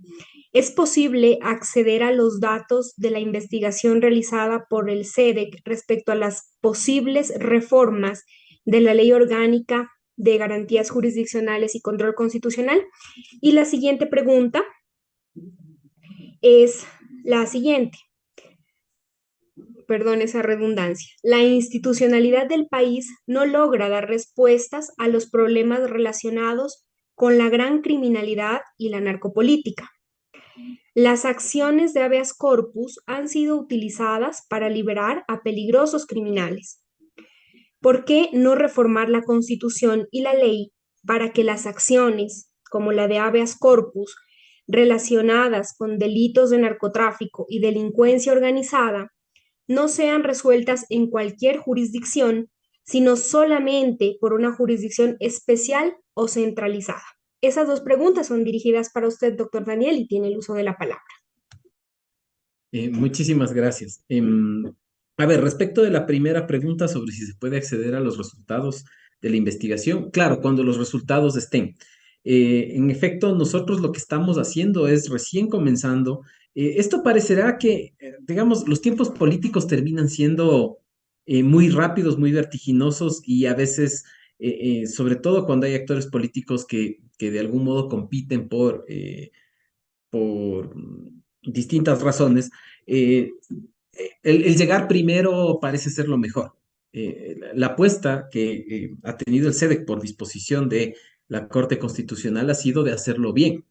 ¿Es posible acceder a los datos de la investigación realizada por el SEDEC respecto a las posibles reformas de la Ley Orgánica de Garantías Jurisdiccionales y Control Constitucional? Y la siguiente pregunta es la siguiente. Perdón esa redundancia. La institucionalidad del país no logra dar respuestas a los problemas relacionados con la gran criminalidad y la narcopolítica. Las acciones de habeas corpus han sido utilizadas para liberar a peligrosos criminales. ¿Por qué no reformar la Constitución y la ley para que las acciones, como la de habeas corpus, relacionadas con delitos de narcotráfico y delincuencia organizada, no sean resueltas en cualquier jurisdicción, sino solamente por una jurisdicción especial o centralizada? Esas dos preguntas son dirigidas para usted, doctor Daniel, y tiene el uso de la palabra. Muchísimas gracias. A ver, respecto de la primera pregunta sobre si se puede acceder a los resultados de la investigación, claro, cuando los resultados estén. En efecto, nosotros lo que estamos haciendo es recién comenzando. Esto parecerá que, digamos, los tiempos políticos terminan siendo muy rápidos, muy vertiginosos y a veces, sobre todo cuando hay actores políticos que de algún modo compiten por distintas razones, eh, el llegar primero parece ser lo mejor. La apuesta que ha tenido el SEDEC por disposición de la Corte Constitucional ha sido de hacerlo bien.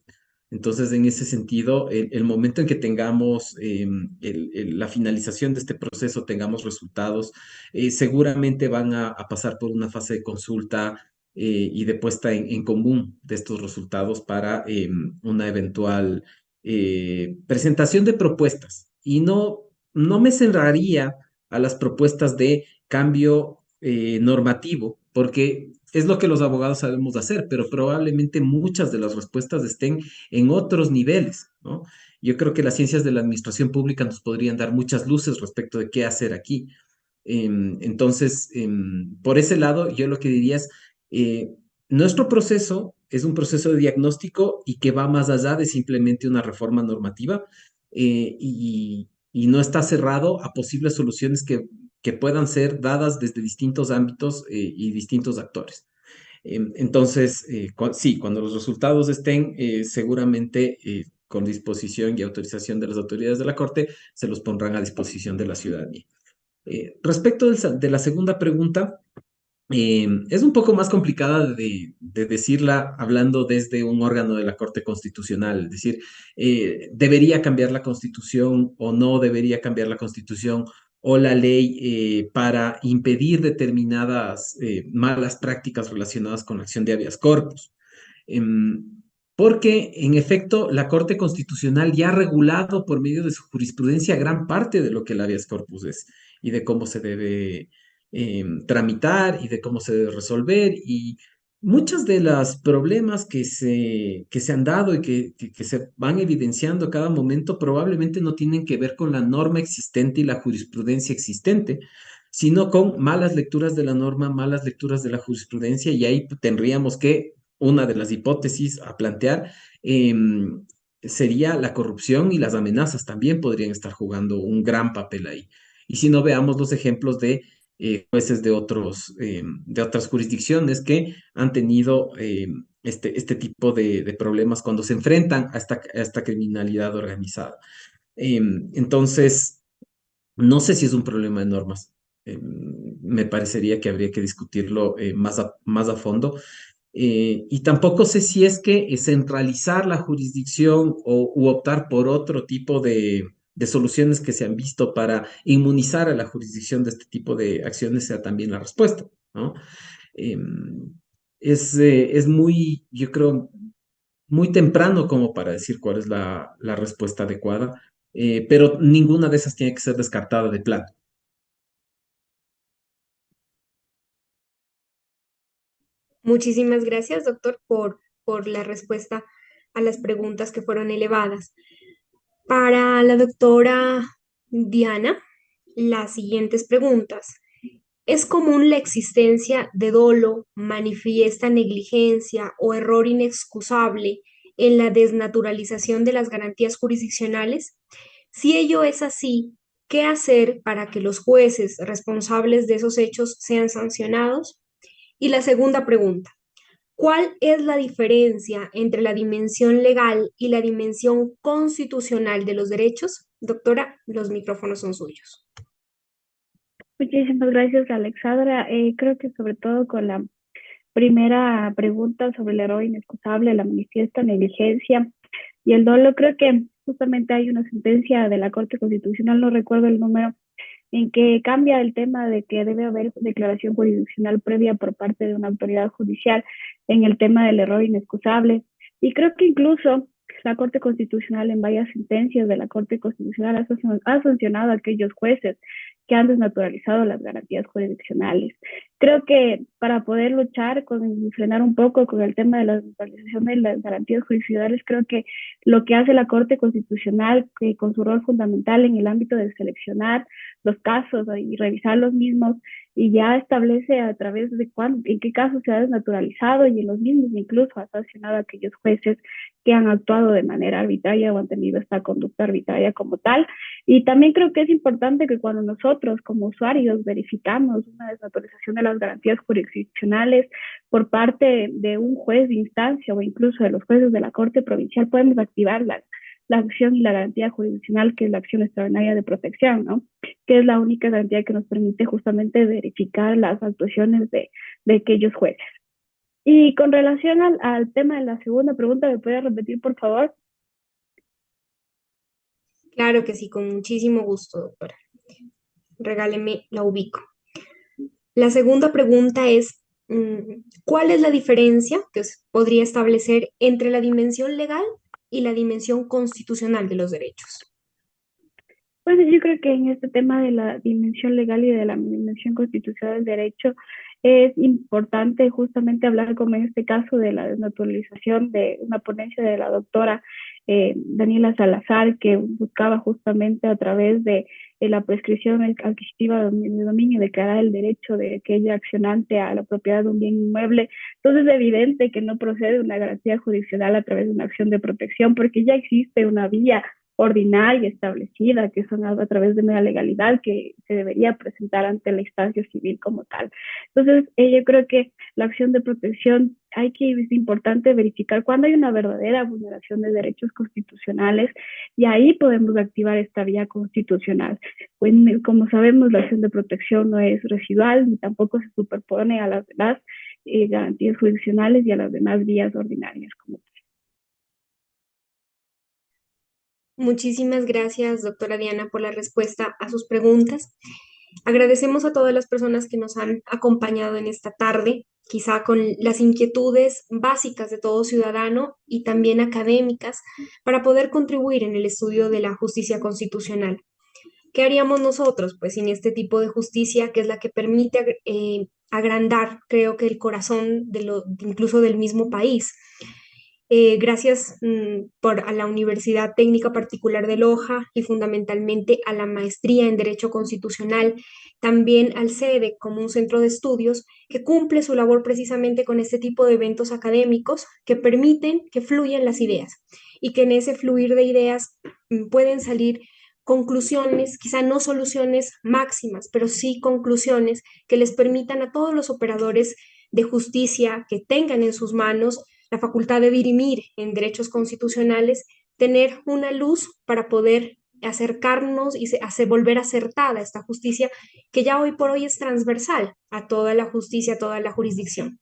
Entonces, en ese sentido, el momento en que tengamos la finalización de este proceso, tengamos resultados, seguramente van a pasar por una fase de consulta y de puesta en común de estos resultados para una eventual presentación de propuestas. Y no me cerraría a las propuestas de cambio normativo, porque es lo que los abogados sabemos hacer, pero probablemente muchas de las respuestas estén en otros niveles, ¿no? Yo creo que las ciencias de la administración pública nos podrían dar muchas luces respecto de qué hacer aquí. Entonces, por ese lado, yo lo que diría es, nuestro proceso es un proceso de diagnóstico y que va más allá de simplemente una reforma normativa y no está cerrado a posibles soluciones que puedan ser dadas desde distintos ámbitos y distintos actores. Entonces, sí, cuando los resultados estén, seguramente con disposición y autorización de las autoridades de la Corte, se los pondrán a disposición de la ciudadanía. Respecto de la segunda pregunta, es un poco más complicada de decirla hablando desde un órgano de la Corte Constitucional, es decir, ¿debería cambiar la Constitución o no debería cambiar la Constitución o la ley para impedir determinadas malas prácticas relacionadas con la acción de habeas corpus? Porque, en efecto, la Corte Constitucional ya ha regulado por medio de su jurisprudencia gran parte de lo que el habeas corpus es y de cómo se debe tramitar y de cómo se debe resolver. Y muchos de los problemas que se han dado y que se van evidenciando cada momento probablemente no tienen que ver con la norma existente y la jurisprudencia existente, sino con malas lecturas de la norma, malas lecturas de la jurisprudencia, y ahí tendríamos que una de las hipótesis a plantear sería la corrupción y las amenazas también podrían estar jugando un gran papel ahí. Y si no, veamos los ejemplos de jueces de otras jurisdicciones que han tenido este tipo de problemas cuando se enfrentan a esta criminalidad organizada. Entonces, no sé si es un problema de normas. Me parecería que habría que discutirlo más a fondo. Y tampoco sé si es que centralizar la jurisdicción u optar por otro tipo de soluciones que se han visto para inmunizar a la jurisdicción de este tipo de acciones sea también la respuesta, ¿no? Es muy, yo creo, muy temprano como para decir cuál es la respuesta adecuada, pero ninguna de esas tiene que ser descartada de plano. Muchísimas gracias, doctor, por la respuesta a las preguntas que fueron elevadas. Para la doctora Diana, las siguientes preguntas. ¿Es común la existencia de dolo, manifiesta negligencia o error inexcusable en la desnaturalización de las garantías jurisdiccionales? Si ello es así, ¿qué hacer para que los jueces responsables de esos hechos sean sancionados? Y la segunda pregunta, ¿cuál es la diferencia entre la dimensión legal y la dimensión constitucional de los derechos? Doctora, los micrófonos son suyos. Muchísimas gracias, Alexandra. Creo que sobre todo con la primera pregunta sobre el error inexcusable, la manifiesta negligencia y el dolo, creo que justamente hay una sentencia de la Corte Constitucional, no recuerdo el número, en que cambia el tema de que debe haber declaración jurisdiccional previa por parte de una autoridad judicial en el tema del error inexcusable. Y creo que incluso la Corte Constitucional en varias sentencias de la Corte Constitucional ha sancionado a aquellos jueces que han desnaturalizado las garantías jurisdiccionales. Creo que para poder luchar y frenar un poco con el tema de la desnaturalización de las garantías jurisdiccionales, creo que lo que hace la Corte Constitucional, que con su rol fundamental en el ámbito de seleccionar los casos y revisar los mismos, y ya establece a través de en qué casos se ha desnaturalizado, y en los mismos incluso ha sancionado a aquellos jueces que han actuado de manera arbitraria o han tenido esta conducta arbitraria como tal. Y también creo que es importante que cuando nosotros como usuarios verificamos una desnaturalización de las garantías jurisdiccionales por parte de un juez de instancia o incluso de los jueces de la Corte Provincial, podemos activar la acción y la garantía jurisdiccional, que es la acción extraordinaria de protección, ¿no? Que es la única garantía que nos permite justamente verificar las actuaciones de aquellos jueces. Y con relación al tema de la segunda pregunta, ¿me puede repetir, por favor? Claro que sí, con muchísimo gusto, doctora. Regáleme, la ubico. La segunda pregunta es, ¿cuál es la diferencia que se podría establecer entre la dimensión legal y la dimensión constitucional de los derechos? Bueno, yo creo que en este tema de la dimensión legal y de la dimensión constitucional del derecho es importante justamente hablar, como en este caso, de la desnaturalización de una ponencia de la doctora Daniela Salazar, que buscaba justamente a través de la prescripción adquisitiva de dominio declarar el derecho de aquella accionante a la propiedad de un bien inmueble. Entonces es evidente que no procede una garantía judicial a través de una acción de protección, porque ya existe una vía ordinaria establecida, que son a través de una legalidad que se debería presentar ante la instancia civil como tal. Entonces, yo creo que la acción de protección es importante verificar cuando hay una verdadera vulneración de derechos constitucionales, y ahí podemos activar esta vía constitucional. Pues, como sabemos, la acción de protección no es residual ni tampoco se superpone a las demás garantías jurisdiccionales y a las demás vías ordinarias como tal. Muchísimas gracias, doctora Diana, por la respuesta a sus preguntas. Agradecemos a todas las personas que nos han acompañado en esta tarde, quizá con las inquietudes básicas de todo ciudadano y también académicas, para poder contribuir en el estudio de la justicia constitucional. ¿Qué haríamos nosotros? Pues sin este tipo de justicia, que es la que permite agrandar, creo que el corazón incluso del mismo país. Gracias a la Universidad Técnica Particular de Loja y fundamentalmente a la maestría en Derecho Constitucional, también al CEDE como un centro de estudios que cumple su labor precisamente con este tipo de eventos académicos que permiten que fluyan las ideas y que en ese fluir de ideas pueden salir conclusiones, quizá no soluciones máximas, pero sí conclusiones que les permitan a todos los operadores de justicia que tengan en sus manos la facultad de dirimir en derechos constitucionales, tener una luz para poder acercarnos y volver acertada esta justicia que ya hoy por hoy es transversal a toda la justicia, a toda la jurisdicción.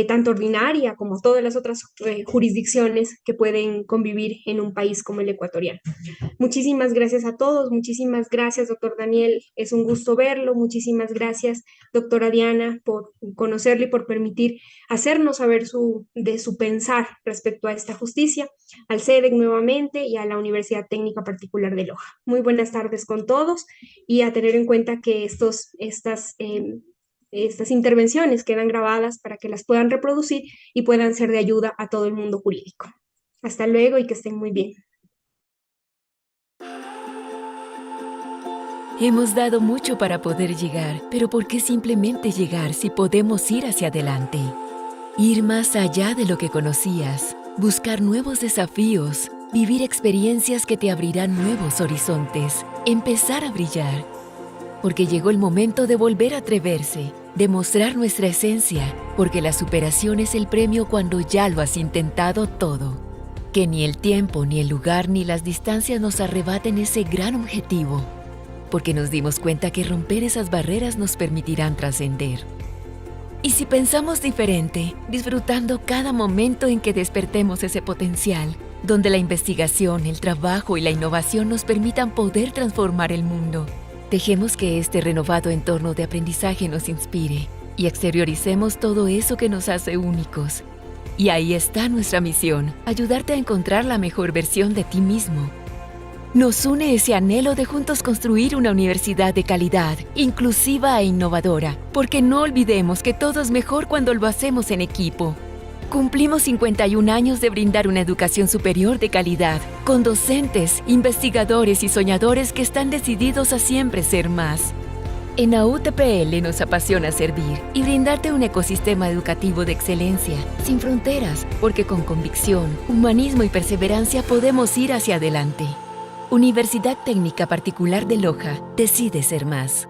Tanto ordinaria como todas las otras jurisdicciones que pueden convivir en un país como el ecuatoriano. Muchísimas gracias a todos, muchísimas gracias, doctor Daniel, es un gusto verlo, muchísimas gracias, doctora Diana, por conocerle y por permitir hacernos saber de su pensar respecto a esta justicia, al CEDEC nuevamente y a la Universidad Técnica Particular de Loja. Muy buenas tardes con todos y a tener en cuenta que estas intervenciones quedan grabadas para que las puedan reproducir y puedan ser de ayuda a todo el mundo jurídico. Hasta luego y que estén muy bien. Hemos dado mucho para poder llegar, pero ¿por qué simplemente llegar si podemos ir hacia adelante? Ir más allá de lo que conocías, buscar nuevos desafíos, vivir experiencias que te abrirán nuevos horizontes, empezar a brillar. Porque llegó el momento de volver a atreverse, de mostrar nuestra esencia, porque la superación es el premio cuando ya lo has intentado todo. Que ni el tiempo, ni el lugar, ni las distancias nos arrebaten ese gran objetivo, porque nos dimos cuenta que romper esas barreras nos permitirán trascender. Y si pensamos diferente, disfrutando cada momento en que despertemos ese potencial, donde la investigación, el trabajo y la innovación nos permitan poder transformar el mundo, dejemos que este renovado entorno de aprendizaje nos inspire y exterioricemos todo eso que nos hace únicos. Y ahí está nuestra misión, ayudarte a encontrar la mejor versión de ti mismo. Nos une ese anhelo de juntos construir una universidad de calidad, inclusiva e innovadora, porque no olvidemos que todo es mejor cuando lo hacemos en equipo. Cumplimos 51 años de brindar una educación superior de calidad, con docentes, investigadores y soñadores que están decididos a siempre ser más. En AUTPL nos apasiona servir y brindarte un ecosistema educativo de excelencia, sin fronteras, porque con convicción, humanismo y perseverancia podemos ir hacia adelante. Universidad Técnica Particular de Loja decide ser más.